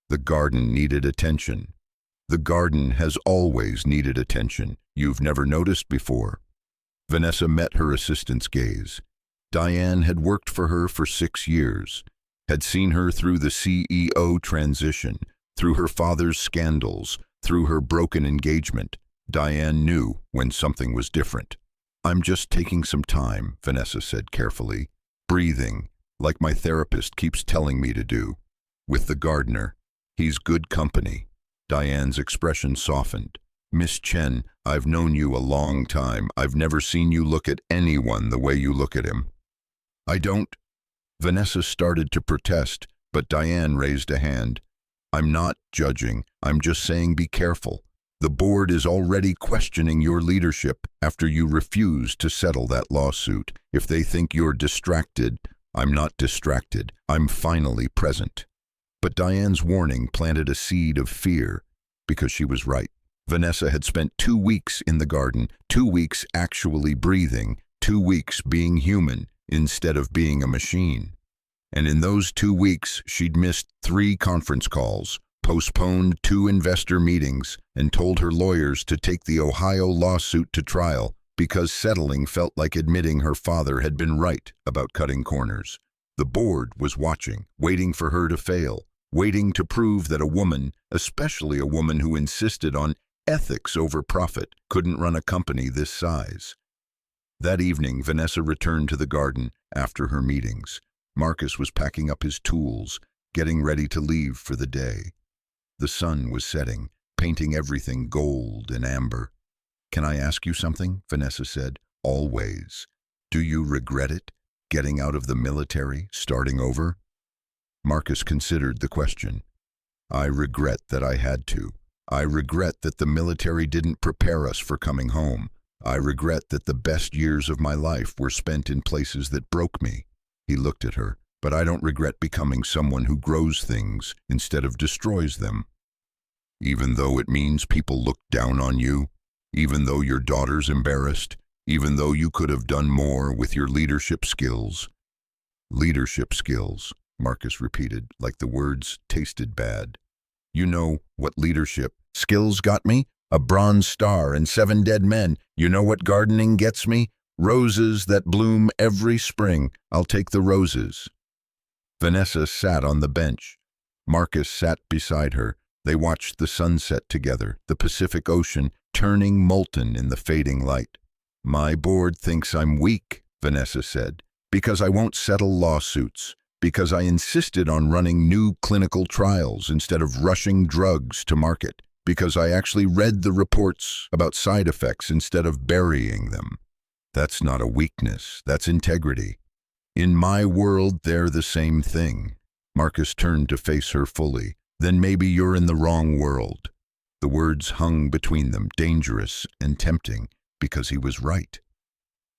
The garden needed attention. The garden has always needed attention. You've never noticed before. Vanessa met her assistant's gaze. Diane had worked for her for 6 years, had seen her through the CEO transition, through her father's scandals, through her broken engagement. Diane knew when something was different. I'm just taking some time, Vanessa said carefully, breathing, like my therapist keeps telling me to do. With the gardener, he's good company. Diane's expression softened. Miss Chen, I've known you a long time. I've never seen you look at anyone the way you look at him. I don't. Vanessa started to protest, but Diane raised a hand. I'm not judging. I'm just saying be careful. The board is already questioning your leadership after you refused to settle that lawsuit. If they think you're distracted, I'm not distracted. I'm finally present. But Diane's warning planted a seed of fear because she was right. Vanessa had spent 2 weeks in the garden, 2 weeks actually breathing, 2 weeks being human instead of being a machine. And in those 2 weeks, she'd missed 3 conference calls, postponed 2 investor meetings, and told her lawyers to take the Ohio lawsuit to trial because settling felt like admitting her father had been right about cutting corners. The board was watching, waiting for her to fail, waiting to prove that a woman, especially a woman who insisted on ethics over profit, couldn't run a company this size. That evening, Vanessa returned to the garden after her meetings. Marcus was packing up his tools, getting ready to leave for the day. The sun was setting, painting everything gold and amber. Can I ask you something? Vanessa said. Always. Do you regret it? Getting out of the military, starting over? Marcus considered the question. I regret that I had to. I regret that the military didn't prepare us for coming home. I regret that the best years of my life were spent in places that broke me. He looked at her. But I don't regret becoming someone who grows things instead of destroys them. Even though it means people look down on you, even though your daughter's embarrassed, even though you could have done more with your leadership skills. Leadership skills, Marcus repeated, like the words tasted bad. You know what leadership skills got me? A Bronze Star and 7 dead men. You know what gardening gets me? Roses that bloom every spring. I'll take the roses. Vanessa sat on the bench. Marcus sat beside her. They watched the sunset together, the Pacific Ocean turning molten in the fading light. My board thinks I'm weak, Vanessa said, because I won't settle lawsuits, because I insisted on running new clinical trials instead of rushing drugs to market, because I actually read the reports about side effects instead of burying them. That's not a weakness, that's integrity. In my world, they're the same thing. Marcus turned to face her fully. Then maybe you're in the wrong world. The words hung between them, dangerous and tempting, because he was right.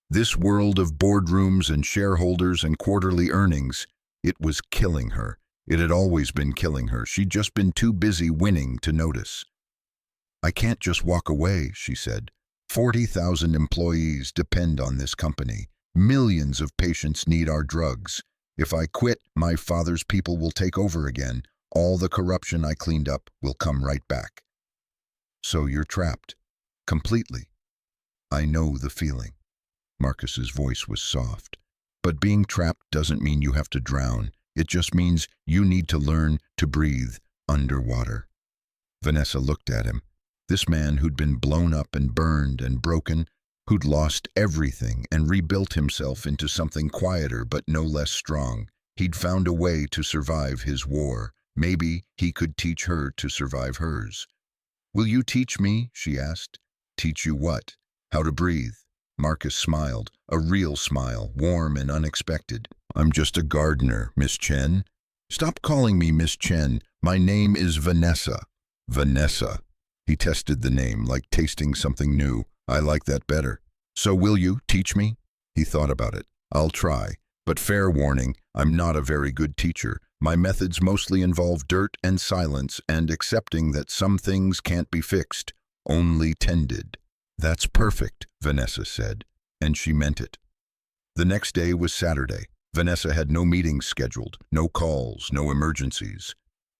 This world of boardrooms and shareholders and quarterly earnings, it was killing her. It had always been killing her. She'd just been too busy winning to notice. I can't just walk away, she said. 40,000 employees depend on this company. Millions of patients need our drugs. If I quit, my father's people will take over again. All the corruption I cleaned up will come right back. So you're trapped. Completely. I know the feeling. Marcus's voice was soft. But being trapped doesn't mean you have to drown. It just means you need to learn to breathe underwater. Vanessa looked at him. This man who'd been blown up and burned and broken, who'd lost everything and rebuilt himself into something quieter but no less strong. He'd found a way to survive his war. Maybe he could teach her to survive hers. Will you teach me? She asked. Teach you what? How to breathe. Marcus smiled, a real smile, warm and unexpected. I'm just a gardener, Miss Chen. Stop calling me Miss Chen. My name is Vanessa. Vanessa. He tested the name like tasting something new. I like that better. So will you teach me? He thought about it. I'll try. But fair warning, I'm not a very good teacher. My methods mostly involve dirt and silence and accepting that some things can't be fixed, only tended. That's perfect, Vanessa said, and she meant it. The next day was Saturday. Vanessa had no meetings scheduled, no calls, no emergencies.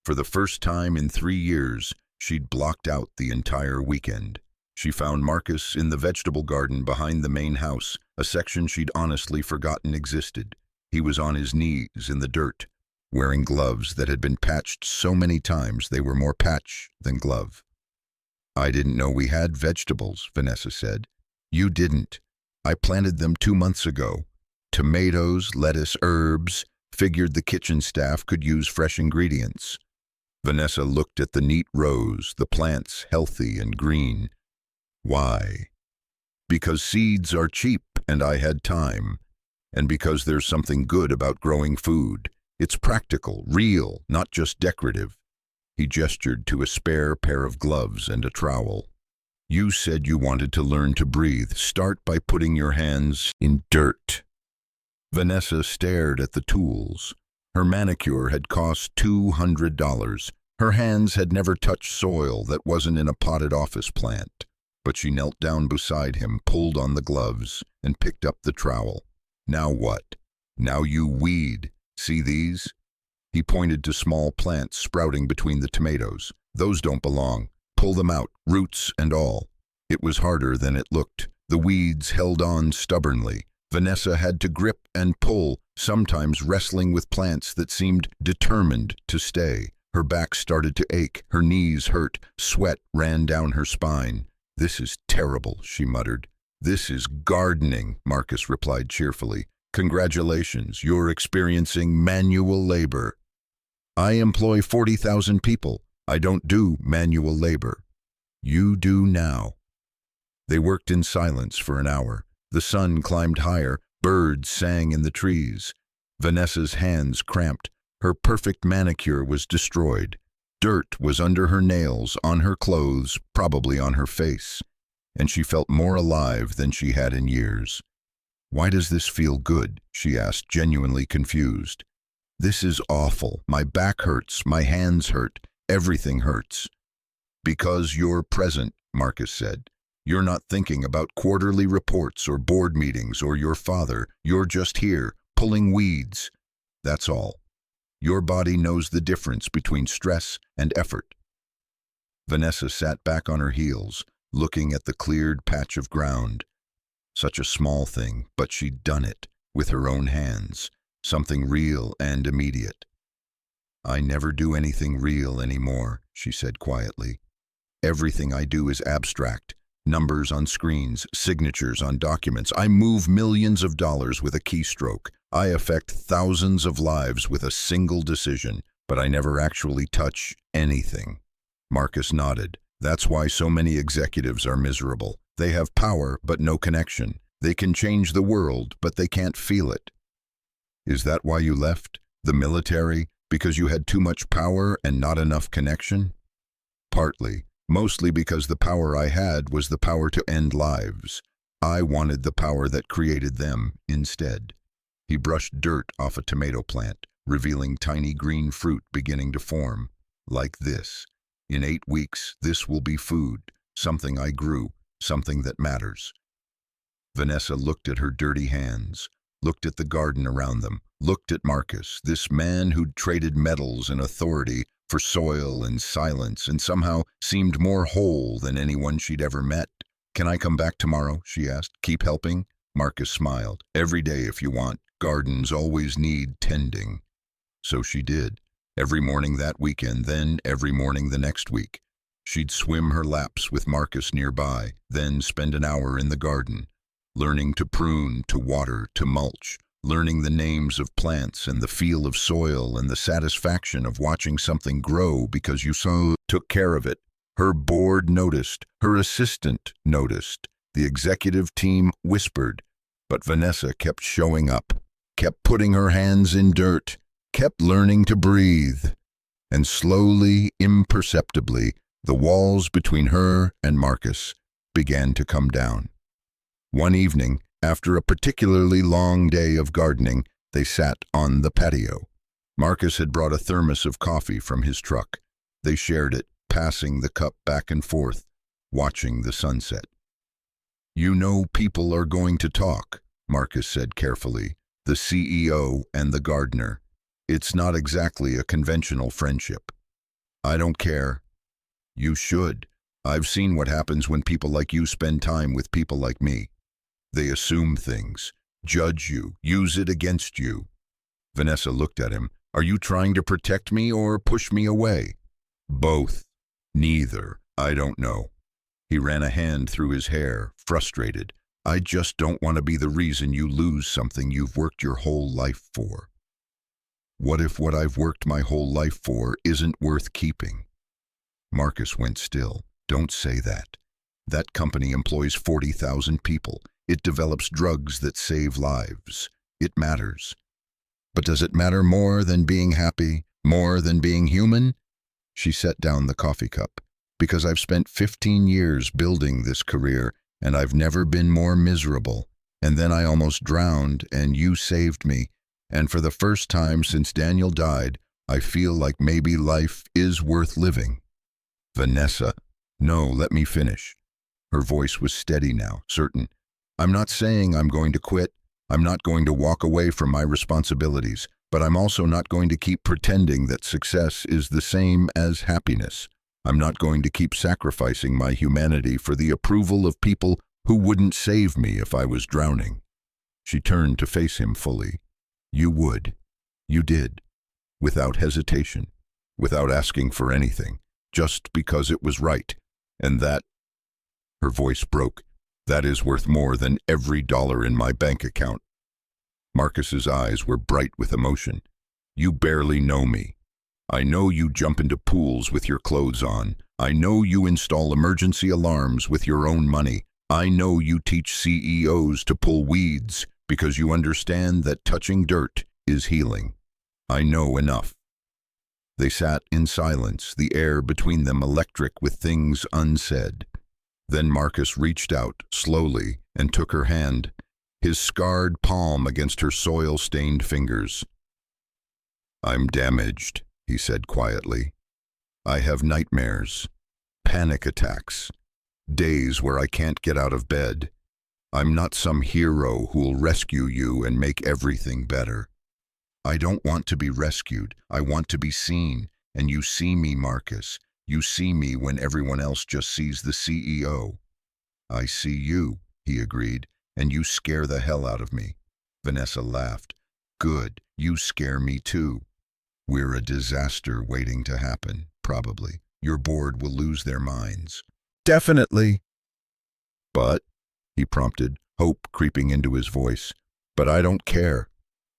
For the first time in 3 years, she'd blocked out the entire weekend. She found Marcus in the vegetable garden behind the main house, a section she'd honestly forgotten existed. He was on his knees in the dirt, wearing gloves that had been patched so many times they were more patch than glove. I didn't know we had vegetables, Vanessa said. You didn't. I planted them 2 months ago. Tomatoes, lettuce, herbs. Figured the kitchen staff could use fresh ingredients. Vanessa looked at the neat rows, the plants healthy and green. Why? Because seeds are cheap and I had time. And because there's something good about growing food. It's practical, real, not just decorative. He gestured to a spare pair of gloves and a trowel. You said you wanted to learn to breathe. Start by putting your hands in dirt. Vanessa stared at the tools. Her manicure had cost $200. Her hands had never touched soil that wasn't in a potted office plant. But she knelt down beside him, pulled on the gloves, and picked up the trowel. Now what? Now you weed. See these? He pointed to small plants sprouting between the tomatoes. Those don't belong. Pull them out, roots and all. It was harder than it looked. The weeds held on stubbornly. Vanessa had to grip and pull, sometimes wrestling with plants that seemed determined to stay. Her back started to ache, her knees hurt, sweat ran down her spine. This is terrible, she muttered. This is gardening, Marcus replied cheerfully. Congratulations, you're experiencing manual labor. I employ 40,000 people. I don't do manual labor. You do now. They worked in silence for an hour. The sun climbed higher, birds sang in the trees. Vanessa's hands cramped. Her perfect manicure was destroyed. Dirt was under her nails, on her clothes, probably on her face. And she felt more alive than she had in years. Why does this feel good? She asked, genuinely confused. This is awful. My back hurts, my hands hurt, everything hurts. Because you're present, Marcus said. You're not thinking about quarterly reports or board meetings or your father. You're just here, pulling weeds. That's all. Your body knows the difference between stress and effort. Vanessa sat back on her heels, looking at the cleared patch of ground. Such a small thing, but she'd done it, with her own hands. Something real and immediate. I never do anything real anymore, she said quietly. Everything I do is abstract. Numbers on screens, signatures on documents. I move millions of dollars with a keystroke. I affect thousands of lives with a single decision, but I never actually touch anything. Marcus nodded. That's why so many executives are miserable. They have power, but no connection. They can change the world, but they can't feel it. Is that why you left? The military? Because you had too much power and not enough connection? Partly. Mostly because the power I had was the power to end lives. I wanted the power that created them instead. He brushed dirt off a tomato plant, revealing tiny green fruit beginning to form. Like this. In 8 weeks, this will be food, something I grew, something that matters. Vanessa looked at her dirty hands, looked at the garden around them, looked at Marcus, this man who'd traded medals and authority for soil and silence and somehow seemed more whole than anyone she'd ever met. Can I come back tomorrow? She asked. Keep helping? Marcus smiled. Every day if you want. Gardens always need tending. So she did. Every morning that weekend, then every morning the next week. She'd swim her laps with Marcus nearby, then spend an hour in the garden, learning to prune, to water, to mulch, learning the names of plants and the feel of soil and the satisfaction of watching something grow because you so took care of it. Her board noticed, her assistant noticed, the executive team whispered, but Vanessa kept showing up, kept putting her hands in dirt, kept learning to breathe. And slowly, imperceptibly, the walls between her and Marcus began to come down. One evening, after a particularly long day of gardening, they sat on the patio. Marcus had brought a thermos of coffee from his truck. They shared it, passing the cup back and forth, watching the sunset. You know people are going to talk, Marcus said carefully, the CEO and the gardener. It's not exactly a conventional friendship. I don't care. You should. I've seen what happens when people like you spend time with people like me. They assume things, judge you, use it against you. Vanessa looked at him. Are you trying to protect me or push me away? Both. Neither. I don't know. He ran a hand through his hair, frustrated. I just don't want to be the reason you lose something you've worked your whole life for. What if what I've worked my whole life for isn't worth keeping? Marcus went still. Don't say that. That company employs 40,000 people. It develops drugs that save lives. It matters. But does it matter more than being happy, more than being human? She set down the coffee cup. Because I've spent 15 years building this career, and I've never been more miserable. And then I almost drowned, and you saved me. And for the first time since Daniel died, I feel like maybe life is worth living. Vanessa. No, let me finish. Her voice was steady now, certain. I'm not saying I'm going to quit. I'm not going to walk away from my responsibilities, but I'm also not going to keep pretending that success is the same as happiness. I'm not going to keep sacrificing my humanity for the approval of people who wouldn't save me if I was drowning. She turned to face him fully. You would. You did. Without hesitation. Without asking for anything. Just because it was right. And that, her voice broke, that is worth more than every dollar in my bank account. Marcus's eyes were bright with emotion. You barely know me. I know you jump into pools with your clothes on. I know you install emergency alarms with your own money. I know you teach CEOs to pull weeds because you understand that touching dirt is healing. I know enough. They sat in silence, the air between them electric with things unsaid. Then Marcus reached out, slowly, and took her hand, his scarred palm against her soil-stained fingers. I'm damaged, he said quietly. I have nightmares, panic attacks, days where I can't get out of bed. I'm not some hero who'll rescue you and make everything better. I don't want to be rescued. I want to be seen. And you see me, Marcus. You see me when everyone else just sees the CEO. I see you, he agreed, and you scare the hell out of me. Vanessa laughed. Good, you scare me too. We're a disaster waiting to happen, probably. Your board will lose their minds. Definitely. But, he prompted, hope creeping into his voice. But I don't care.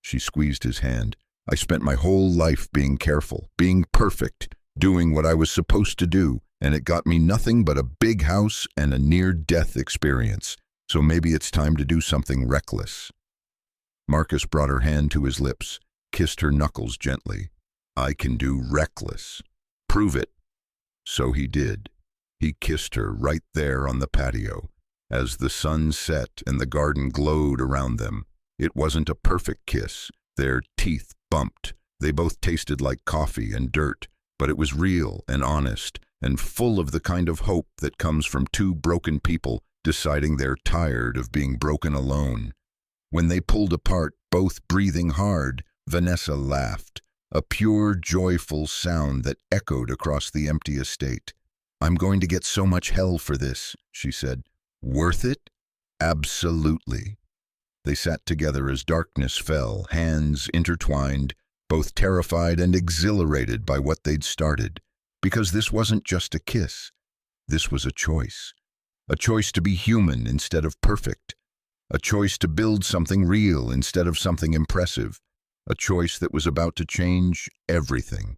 She squeezed his hand. I spent my whole life being careful, being perfect, doing what I was supposed to do, and it got me nothing but a big house and a near-death experience. So maybe it's time to do something reckless. Marcus brought her hand to his lips, kissed her knuckles gently. I can do reckless. Prove it. So he did. He kissed her right there on the patio. As the sun set and the garden glowed around them, it wasn't a perfect kiss. Their teeth bumped. They both tasted like coffee and dirt, but it was real and honest and full of the kind of hope that comes from two broken people deciding they're tired of being broken alone. When they pulled apart, both breathing hard, Vanessa laughed, a pure, joyful sound that echoed across the empty estate. I'm going to get so much hell for this, she said. Worth it? Absolutely. They sat together as darkness fell, hands intertwined, both terrified and exhilarated by what they'd started. Because this wasn't just a kiss. This was a choice. A choice to be human instead of perfect. A choice to build something real instead of something impressive. A choice that was about to change everything.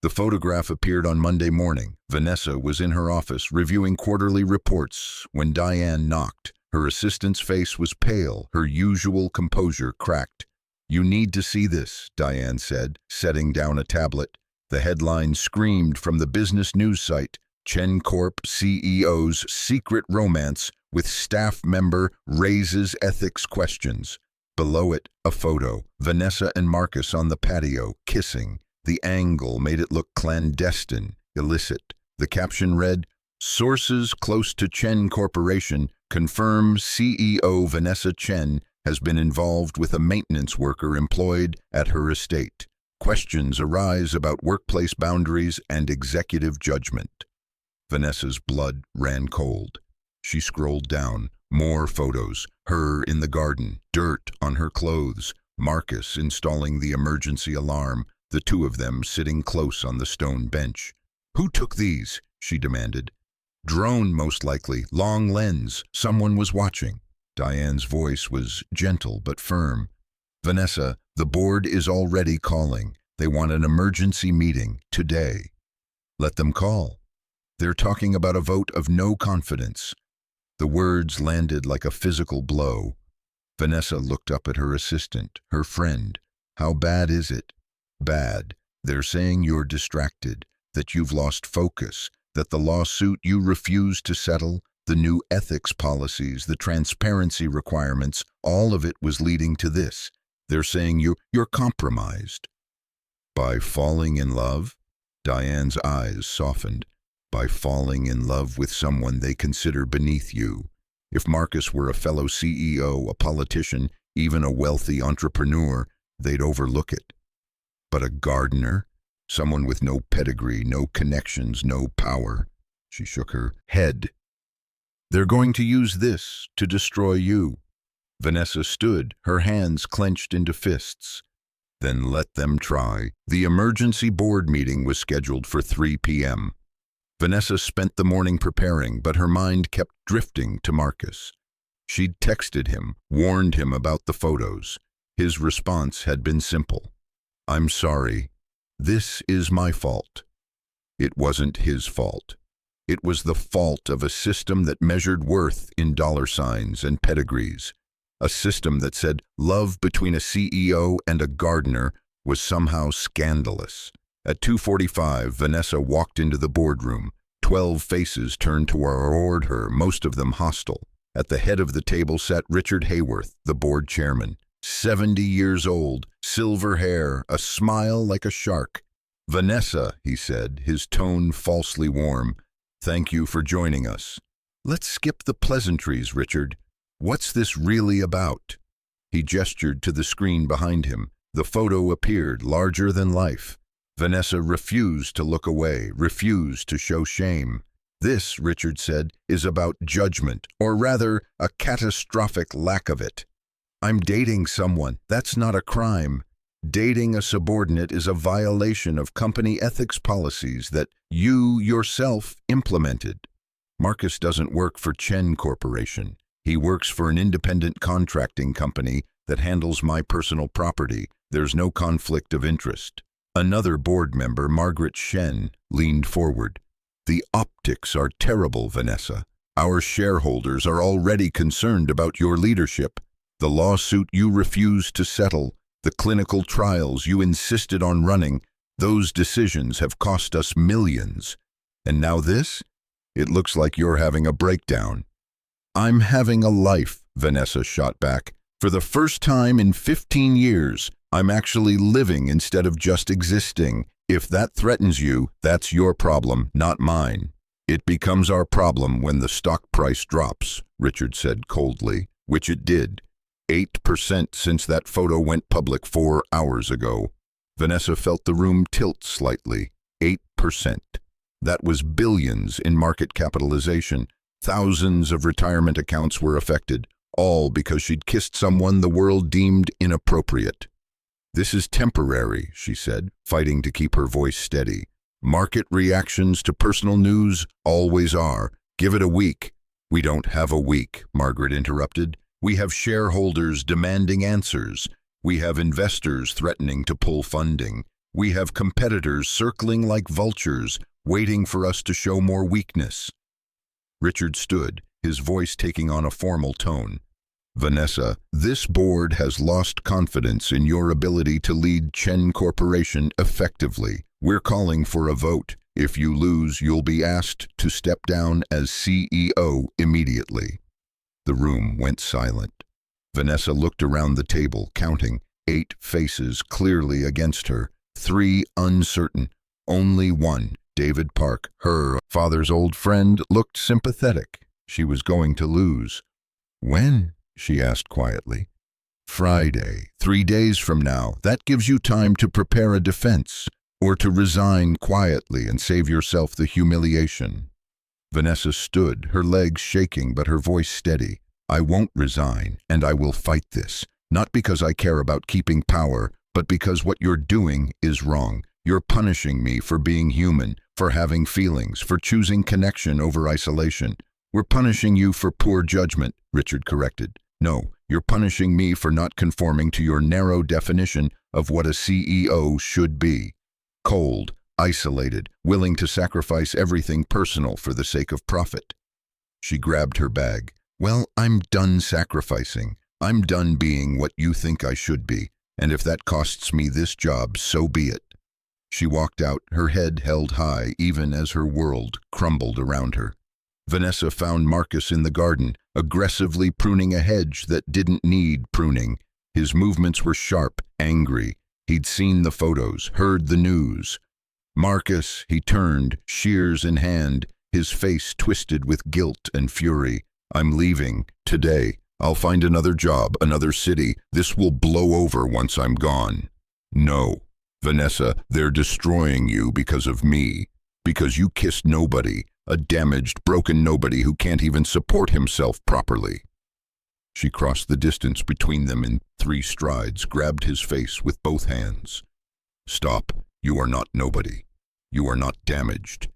The photograph appeared on Monday morning. Vanessa was in her office reviewing quarterly reports when Diane knocked. Her assistant's face was pale, her usual composure cracked. You need to see this, Diane said, setting down a tablet. The headline screamed from the business news site, Chen Corp CEO's secret romance with staff member raises ethics questions. Below it, a photo, Vanessa and Marcus on the patio, kissing. The angle made it look clandestine, illicit. The caption read, Sources close to Chen Corporation confirm CEO Vanessa Chen has been involved with a maintenance worker employed at her estate. Questions arise about workplace boundaries and executive judgment. Vanessa's blood ran cold. She scrolled down. More photos. Her in the garden, dirt on her clothes, Marcus installing the emergency alarm, the two of them sitting close on the stone bench. Who took these? She demanded. Drone, most likely. Long lens. Someone was watching. Diane's voice was gentle but firm. Vanessa, the board is already calling. They want an emergency meeting today. Let them call. They're talking about a vote of no confidence. The words landed like a physical blow. Vanessa looked up at her assistant, her friend. How bad is it? Bad. They're saying you're distracted, that you've lost focus, that the lawsuit you refuse to settle, the new ethics policies, the transparency requirements, all of it was leading to this. They're saying you're compromised. By falling in love? Diane's eyes softened. By falling in love with someone they consider beneath you. If Marcus were a fellow CEO, a politician, even a wealthy entrepreneur, they'd overlook it. But a gardener? Someone with no pedigree, no connections, no power. She shook her head. They're going to use this to destroy you. Vanessa stood, her hands clenched into fists. Then let them try. The emergency board meeting was scheduled for 3 p.m. Vanessa spent the morning preparing, but her mind kept drifting to Marcus. She'd texted him, warned him about the photos. His response had been simple. I'm sorry. This is my fault. It wasn't his fault. It was the fault of a system that measured worth in dollar signs and pedigrees. A system that said love between a CEO and a gardener was somehow scandalous. At 2:45, Vanessa walked into the boardroom. 12 faces turned toward her, most of them hostile. At the head of the table sat Richard Hayworth, the board chairman. 70 years old, silver hair, a smile like a shark. Vanessa, he said, his tone falsely warm, thank you for joining us. Let's skip the pleasantries, Richard. What's this really about? He gestured to the screen behind him. The photo appeared, larger than life. Vanessa refused to look away, refused to show shame. This, Richard said, is about judgment, or rather, a catastrophic lack of it. I'm dating someone. That's not a crime. Dating a subordinate is a violation of company ethics policies that you yourself implemented. Marcus doesn't work for Chen Corporation. He works for an independent contracting company that handles my personal property. There's no conflict of interest. Another board member, Margaret Shen, leaned forward. The optics are terrible, Vanessa. Our shareholders are already concerned about your leadership. The lawsuit you refused to settle, the clinical trials you insisted on running, those decisions have cost us millions. And now this? It looks like you're having a breakdown. I'm having a life, Vanessa shot back. For the first time in 15 years, I'm actually living instead of just existing. If that threatens you, that's your problem, not mine. It becomes our problem when the stock price drops, Richard said coldly, which it did. 8% since that photo went public 4 hours ago. Vanessa felt the room tilt slightly. 8%. That was billions in market capitalization. Thousands of retirement accounts were affected, all because she'd kissed someone the world deemed inappropriate. This is temporary, she said, fighting to keep her voice steady. Market reactions to personal news always are. Give it a week. We don't have a week, Margaret interrupted. We have shareholders demanding answers. We have investors threatening to pull funding. We have competitors circling like vultures, waiting for us to show more weakness. Richard stood, his voice taking on a formal tone. Vanessa, this board has lost confidence in your ability to lead Chen Corporation effectively. We're calling for a vote. If you lose, you'll be asked to step down as CEO immediately. The room went silent. Vanessa looked around the table, counting 8 faces clearly against her, 3 uncertain. Only one, David Park, her father's old friend, looked sympathetic. She was going to lose. When? She asked quietly. Friday, 3 days from now. That gives you time to prepare a defense, or to resign quietly and save yourself the humiliation. Vanessa stood, her legs shaking but her voice steady. I won't resign, and I will fight this, not because I care about keeping power, but because what you're doing is wrong. You're punishing me for being human, for having feelings, for choosing connection over isolation. We're punishing you for poor judgment, Richard corrected. No, you're punishing me for not conforming to your narrow definition of what a CEO should be. Cold, isolated, willing to sacrifice everything personal for the sake of profit. She grabbed her bag. Well, I'm done sacrificing. I'm done being what you think I should be, and if that costs me this job, so be it. She walked out, her head held high even as her world crumbled around her. Vanessa found Marcus in the garden, aggressively pruning a hedge that didn't need pruning. His movements were sharp, angry. He'd seen the photos, heard the news. Marcus, he turned, shears in hand, his face twisted with guilt and fury. I'm leaving, today. I'll find another job, another city. This will blow over once I'm gone. No, Vanessa, they're destroying you because of me. Because you kissed nobody, a damaged, broken nobody who can't even support himself properly. She crossed the distance between them in 3 strides, grabbed his face with both hands. Stop. You are not nobody. You are not damaged.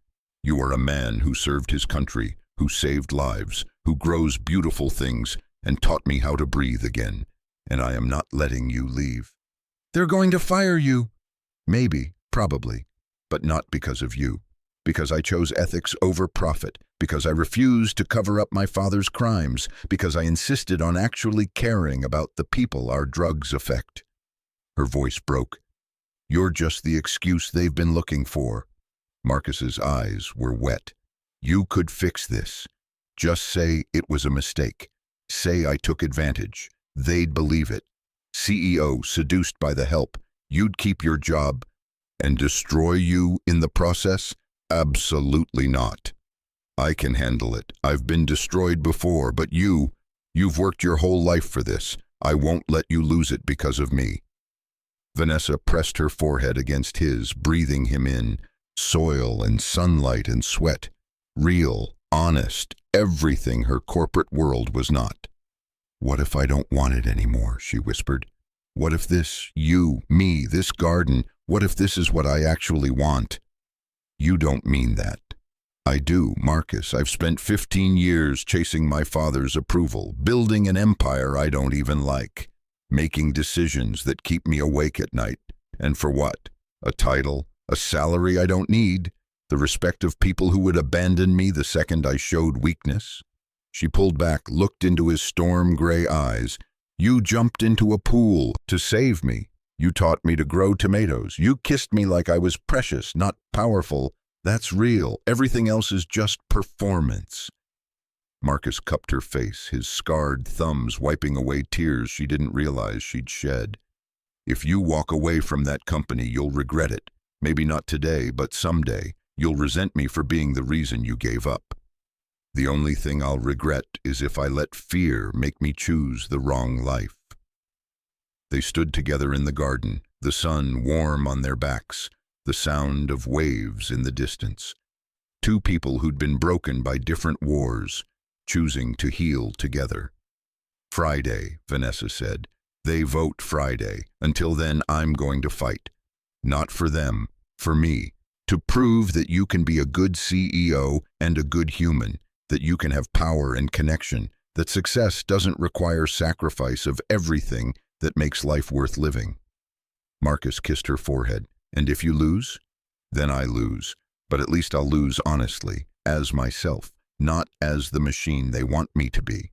You are a man who served his country, who saved lives, who grows beautiful things, and taught me how to breathe again. And I am not letting you leave. They're going to fire you. Maybe, probably, but not because of you. Because I chose ethics over profit, because I refused to cover up my father's crimes, because I insisted on actually caring about the people our drugs affect. Her voice broke. You're just the excuse they've been looking for. Marcus's eyes were wet. You could fix this. Just say it was a mistake. Say I took advantage. They'd believe it. CEO seduced by the help. You'd keep your job and destroy you in the process? Absolutely not. I can handle it. I've been destroyed before, but you've worked your whole life for this. I won't let you lose it because of me. Vanessa pressed her forehead against his, breathing him in. Soil and sunlight and sweat. Real, honest, everything her corporate world was not. What if I don't want it anymore, she whispered. What if this, you, me, this garden, what if this is what I actually want? You don't mean that. I do, Marcus. I've spent 15 years chasing my father's approval, building an empire I don't even like, making decisions that keep me awake at night. And for what? A title, a salary I don't need, the respect of people who would abandon me the second I showed weakness? She pulled back, looked into his storm-gray eyes. You jumped into a pool to save me. You taught me to grow tomatoes. You kissed me like I was precious, not powerful. That's real. Everything else is just performance. Marcus cupped her face, his scarred thumbs wiping away tears she didn't realize she'd shed. If you walk away from that company, you'll regret it. Maybe not today, but someday. You'll resent me for being the reason you gave up. The only thing I'll regret is if I let fear make me choose the wrong life. They stood together in the garden, the sun warm on their backs, the sound of waves in the distance. Two people who'd been broken by different wars, choosing to heal together. Friday, Vanessa said. They vote Friday. Until then, I'm going to fight. Not for them, for me. To prove that you can be a good CEO and a good human, that you can have power and connection, that success doesn't require sacrifice of everything that makes life worth living. Marcus kissed her forehead. And if you lose? Then I lose. But at least I'll lose honestly, as myself, not as the machine they want me to be.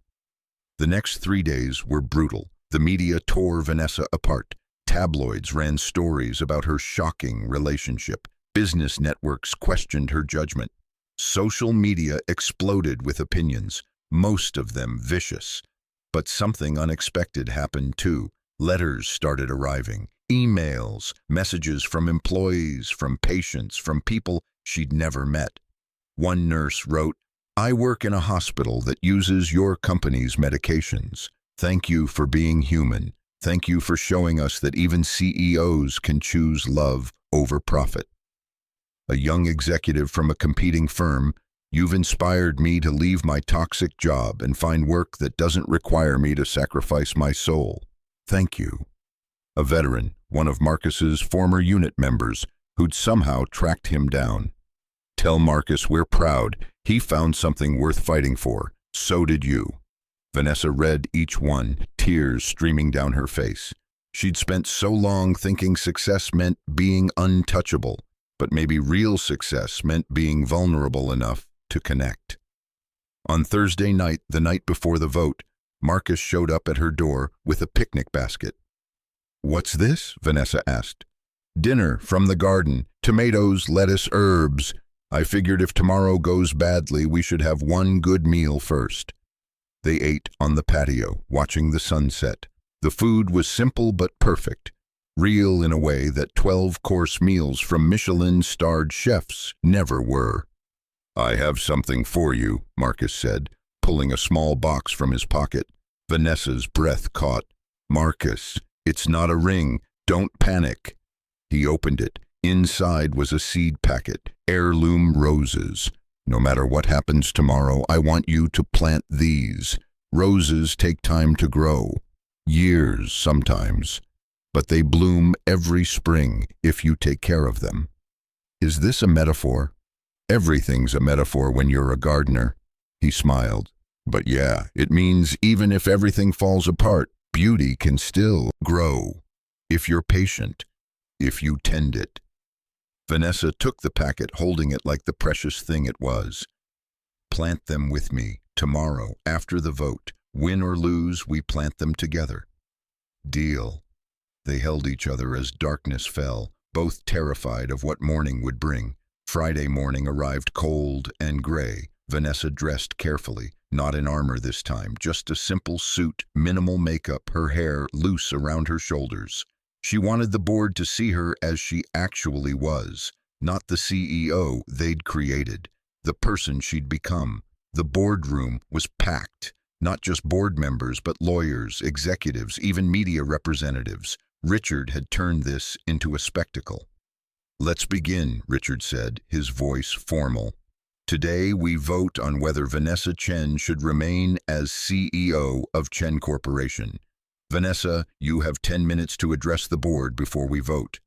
The next 3 days were brutal. The media tore Vanessa apart. Tabloids ran stories about her shocking relationship. Business networks questioned her judgment. Social media exploded with opinions, most of them vicious. But something unexpected happened too. Letters started arriving, emails, messages from employees, from patients, from people she'd never met. One nurse wrote, "I work in a hospital that uses your company's medications. Thank you for being human. Thank you for showing us that even CEOs can choose love over profit." A young executive from a competing firm, "You've inspired me to leave my toxic job and find work that doesn't require me to sacrifice my soul. Thank you." A veteran, one of Marcus's former unit members, who'd somehow tracked him down. "Tell Marcus we're proud. He found something worth fighting for. So did you." Vanessa read each one, tears streaming down her face. She'd spent so long thinking success meant being untouchable, but maybe real success meant being vulnerable enough to connect. On Thursday night, the night before the vote, Marcus showed up at her door with a picnic basket. "What's this?" Vanessa asked. "Dinner from the garden. Tomatoes, lettuce, herbs. I figured if tomorrow goes badly, we should have one good meal first." They ate on the patio, watching the sunset. The food was simple but perfect, real in a way that 12-course meals from Michelin-starred chefs never were. "I have something for you," Marcus said, pulling a small box from his pocket. Vanessa's breath caught. "Marcus, it's not a ring. Don't panic." He opened it. Inside was a seed packet, heirloom roses. "No matter what happens tomorrow, I want you to plant these. Roses take time to grow. Years sometimes. But they bloom every spring if you take care of them." Is this a metaphor? Everything's a metaphor when you're a gardener. He smiled. But yeah, it means even if everything falls apart, beauty can still grow. If you're patient. If you tend it. Vanessa took the packet, holding it like the precious thing it was. "Plant them with me, tomorrow, after the vote. Win or lose, we plant them together." "Deal." They held each other as darkness fell, both terrified of what morning would bring. Friday morning arrived cold and gray. Vanessa dressed carefully, not in armor this time, just a simple suit, minimal makeup, her hair loose around her shoulders. She wanted the board to see her as she actually was, not the CEO they'd created, the person she'd become. The boardroom was packed, not just board members, but lawyers, executives, even media representatives. Richard had turned this into a spectacle. "Let's begin," Richard said, his voice formal. "Today we vote on whether Vanessa Chen should remain as CEO of Chen Corporation. Vanessa, you have 10 minutes to address the board before we vote."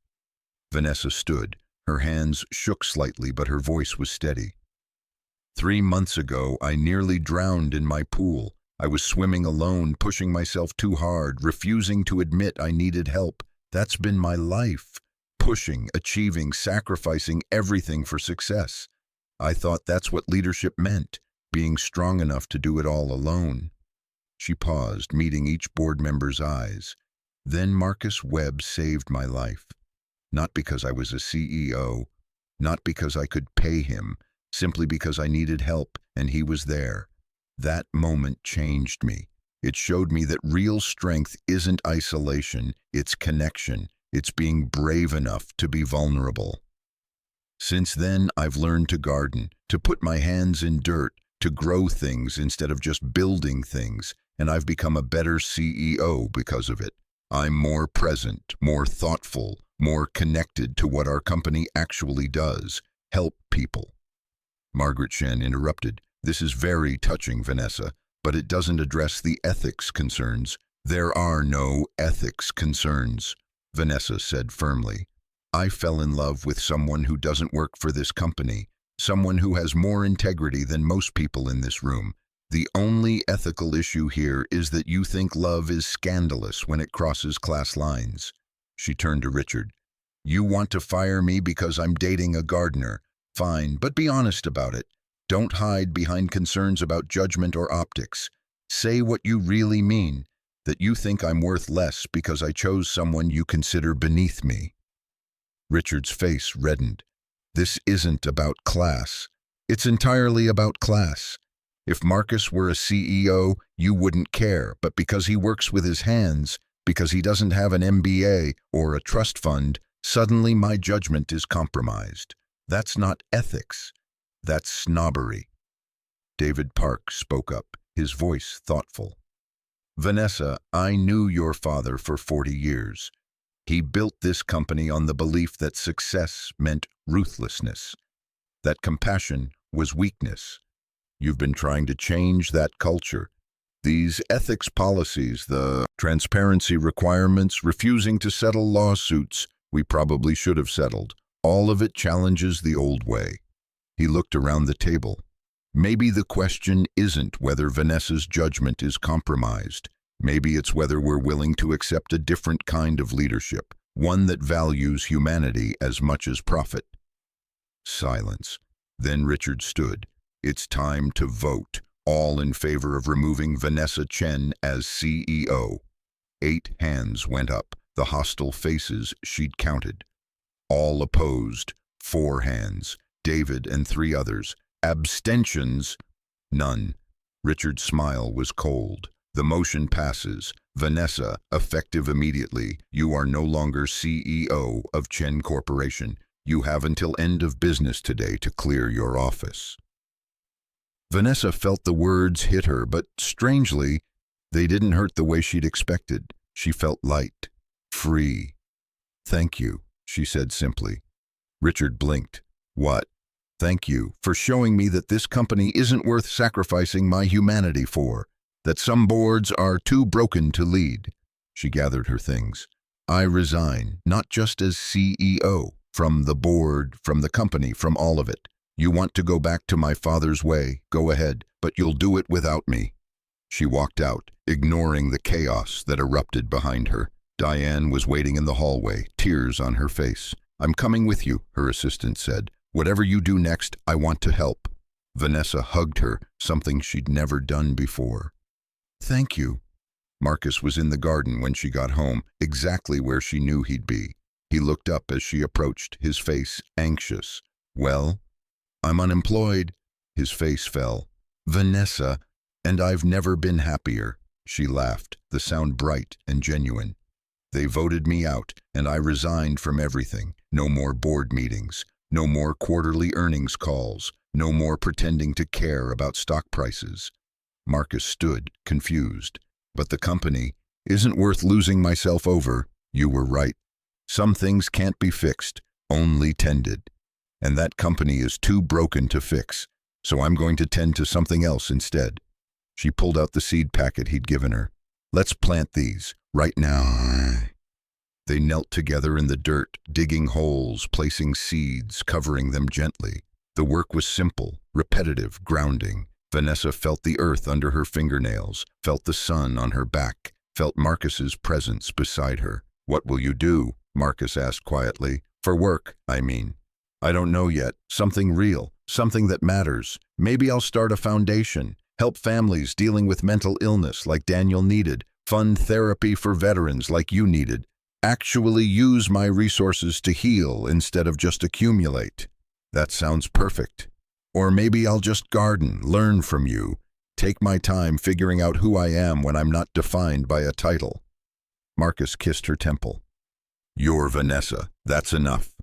Vanessa stood. Her hands shook slightly, but her voice was steady. 3 months ago, I nearly drowned in my pool. I was swimming alone, pushing myself too hard, refusing to admit I needed help. That's been my life. Pushing, achieving, sacrificing everything for success. I thought that's what leadership meant. being strong enough to do it all alone. She paused, meeting each board member's eyes. Then Marcus Webb saved my life. Not because I was a CEO, not because I could pay him, simply because I needed help and he was there. That moment changed me. It showed me that real strength isn't isolation, it's connection. It's being brave enough to be vulnerable. Since then, I've learned to garden, to put my hands in dirt, to grow things instead of just building things, and I've become a better CEO because of it. I'm more present, more thoughtful, more connected to what our company actually does, help people. Margaret Shen interrupted. This is very touching, Vanessa, but it doesn't address the ethics concerns. There are no ethics concerns, Vanessa said firmly. I fell in love with someone who doesn't work for this company, someone who has more integrity than most people in this room. The only ethical issue here is that you think love is scandalous when it crosses class lines. She turned to Richard. You want to fire me because I'm dating a gardener. Fine, but be honest about it. Don't hide behind concerns about judgment or optics. Say what you really mean, that you think I'm worth less because I chose someone you consider beneath me. Richard's face reddened. This isn't about class. It's entirely about class. If Marcus were a CEO, you wouldn't care, but because he works with his hands, because he doesn't have an MBA or a trust fund, suddenly my judgment is compromised. That's not ethics. That's snobbery. David Park spoke up, his voice thoughtful. Vanessa, I knew your father for 40 years. He built this company on the belief that success meant ruthlessness, that compassion was weakness. You've been trying to change that culture. These ethics policies, the transparency requirements, refusing to settle lawsuits we probably should have settled, all of it challenges the old way. He looked around the table. Maybe the question isn't whether Vanessa's judgment is compromised. Maybe it's whether we're willing to accept a different kind of leadership, one that values humanity as much as profit. Silence. Then Richard stood. It's time to vote. All in favor of removing Vanessa Chen as CEO. 8 hands went up, the hostile faces she'd counted. All opposed. 4 hands. David and 3 others. Abstentions? None. Richard's smile was cold. The motion passes. Vanessa, effective immediately. You are no longer CEO of Chen Corporation. You have until end of business today to clear your office. Vanessa felt the words hit her, but strangely, they didn't hurt the way she'd expected. She felt light, free. Thank you, she said simply. Richard blinked. What? Thank you for showing me that this company isn't worth sacrificing my humanity for, that some boards are too broken to lead. She gathered her things. I resign, not just as CEO, from the board, from the company, from all of it. You want to go back to my father's way, go ahead, but you'll do it without me. She walked out, ignoring the chaos that erupted behind her. Diane was waiting in the hallway, tears on her face. I'm coming with you, her assistant said. Whatever you do next, I want to help. Vanessa hugged her, something she'd never done before. Thank you. Marcus was in the garden when she got home, exactly where she knew he'd be. He looked up as she approached, his face anxious. Well? I'm unemployed. His face fell. Vanessa, and I've never been happier. She laughed, the sound bright and genuine. They voted me out, and I resigned from everything. No more board meetings, no more quarterly earnings calls, no more pretending to care about stock prices. Marcus stood, confused. But the company isn't worth losing myself over. You were right. Some things can't be fixed, only tended. And that company is too broken to fix, so I'm going to tend to something else instead. She pulled out the seed packet he'd given her. Let's plant these, right now. They knelt together in the dirt, digging holes, placing seeds, covering them gently. The work was simple, repetitive, grounding. Vanessa felt the earth under her fingernails, felt the sun on her back, felt Marcus's presence beside her. What will you do? Marcus asked quietly. For work, I mean. I don't know yet. Something real. something that matters. Maybe I'll start a foundation, help families dealing with mental illness like Daniel needed, fund therapy for veterans like you needed, actually use my resources to heal instead of just accumulate. That sounds perfect. Or maybe I'll just garden, learn from you, take my time figuring out who I am when I'm not defined by a title. Marcus kissed her temple. You're Vanessa, that's enough.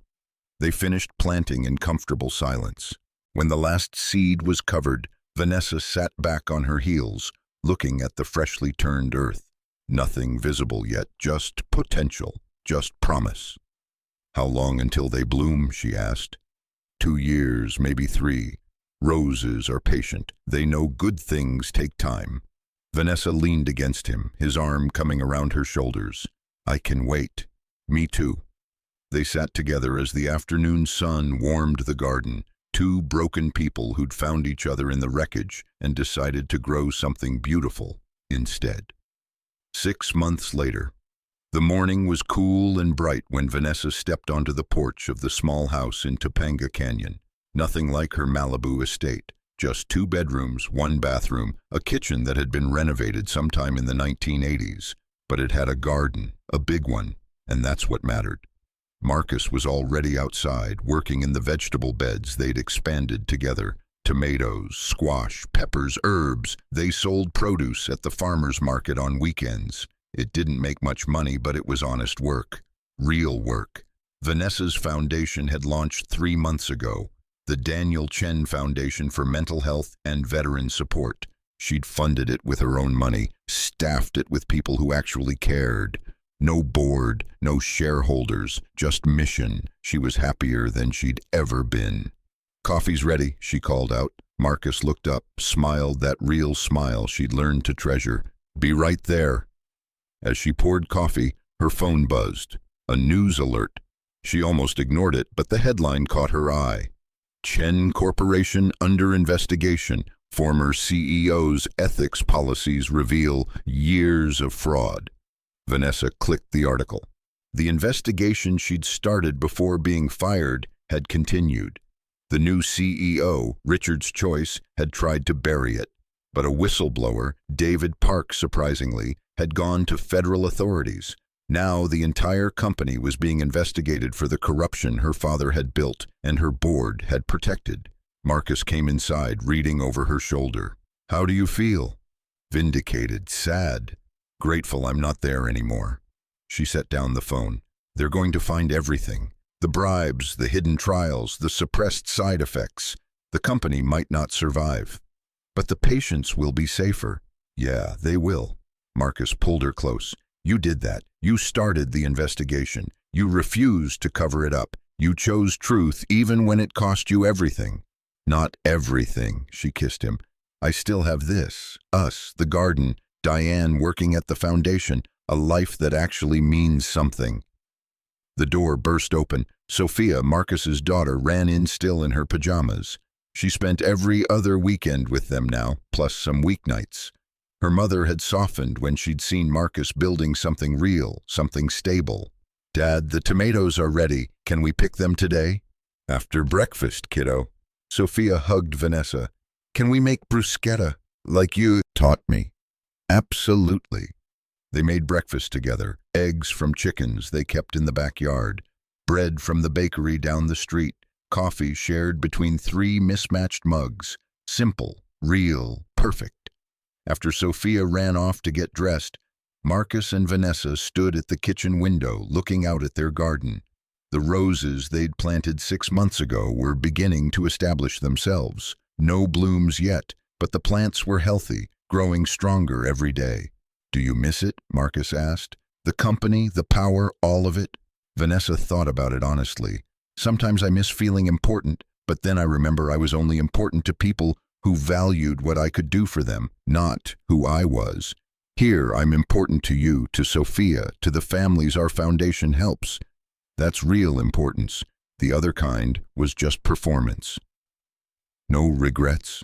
They finished planting in comfortable silence. When the last seed was covered, Vanessa sat back on her heels, looking at the freshly turned earth. Nothing visible yet, just potential, just promise. How long until they bloom, she asked. 2 years, maybe 3. Roses are patient. They know good things take time. Vanessa leaned against him, his arm coming around her shoulders. I can wait. Me too. They sat together as the afternoon sun warmed the garden, 2 broken people who'd found each other in the wreckage and decided to grow something beautiful instead. 6 months later, the morning was cool and bright when Vanessa stepped onto the porch of the small house in Topanga Canyon. Nothing like her Malibu estate, just 2 bedrooms, 1 bathroom, a kitchen that had been renovated sometime in the 1980s. But it had a garden, a big one, and that's what mattered. Marcus was already outside, working in the vegetable beds they'd expanded together. Tomatoes, squash, peppers, herbs. They sold produce at the farmer's market on weekends. It didn't make much money, but it was honest work. Real work. Vanessa's foundation had launched 3 months ago. The Daniel Chen Foundation for Mental Health and Veteran Support. She'd funded it with her own money, staffed it with people who actually cared. No board, no shareholders, just mission. She was happier than she'd ever been. Coffee's ready, she called out. Marcus looked up, smiled that real smile she'd learned to treasure. Be right there. As she poured coffee, her phone buzzed. A news alert. She almost ignored it, but the headline caught her eye. Chen Corporation under investigation. Former CEO's ethics policies reveal years of fraud. Vanessa clicked the article. The investigation she'd started before being fired had continued. The new CEO, Richard's Choice, had tried to bury it, but a whistleblower, David Park surprisingly, had gone to federal authorities. Now the entire company was being investigated for the corruption her father had built and her board had protected. Marcus came inside, reading over her shoulder. How do you feel? Vindicated, sad, grateful I'm not there anymore. She set down the phone. They're going to find everything. The bribes, the hidden trials, the suppressed side effects. The company might not survive. But the patients will be safer. Yeah, they will. Marcus pulled her close. You did that. You started the investigation. You refused to cover it up. You chose truth even when it cost you everything. Not everything, she kissed him. I still have this, us, the garden, Diane working at the foundation, a life that actually means something. The door burst open. Sophia, Marcus's daughter, ran in still in her pajamas. She spent every other weekend with them now, plus some weeknights. Her mother had softened when she'd seen Marcus building something real, something stable. Dad, the tomatoes are ready. Can we pick them today? After breakfast, kiddo. Sophia hugged Vanessa. Can we make bruschetta, like you taught me? Absolutely. They made breakfast together, eggs from chickens they kept in the backyard, bread from the bakery down the street, coffee shared between 3 mismatched mugs. Simple, real, perfect. After Sophia ran off to get dressed, Marcus and Vanessa stood at the kitchen window looking out at their garden. The roses they'd planted 6 months ago were beginning to establish themselves. No blooms yet, but the plants were healthy, growing stronger every day. Do you miss it? Marcus asked. The company, the power, all of it? Vanessa thought about it honestly. Sometimes I miss feeling important, but then I remember I was only important to people who valued what I could do for them, not who I was. Here I'm important to you, to Sophia, to the families our foundation helps. That's real importance. The other kind was just performance. No regrets?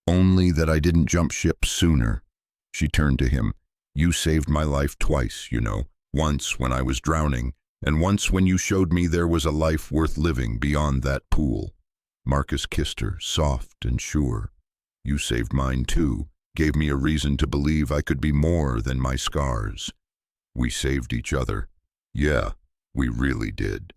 Only that I didn't jump ship sooner. She turned to him. You saved my life twice, you know. Once when I was drowning, and once when you showed me there was a life worth living beyond that pool. Marcus kissed her, soft and sure. You saved mine too, gave me a reason to believe I could be more than my scars. We saved each other. Yeah, we really did.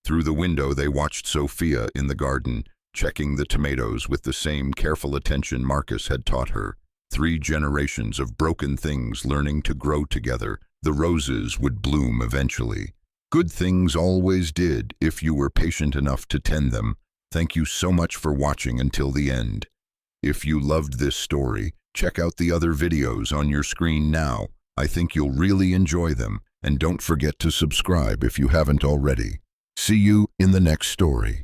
Through the window they watched Sophia in the garden, checking the tomatoes with the same careful attention Marcus had taught her. 3 generations of broken things learning to grow together. The roses would bloom eventually. Good things always did if you were patient enough to tend them. Thank you so much for watching until the end. If you loved this story, check out the other videos on your screen now. I think you'll really enjoy them, and don't forget to subscribe if you haven't already. See you in the next story.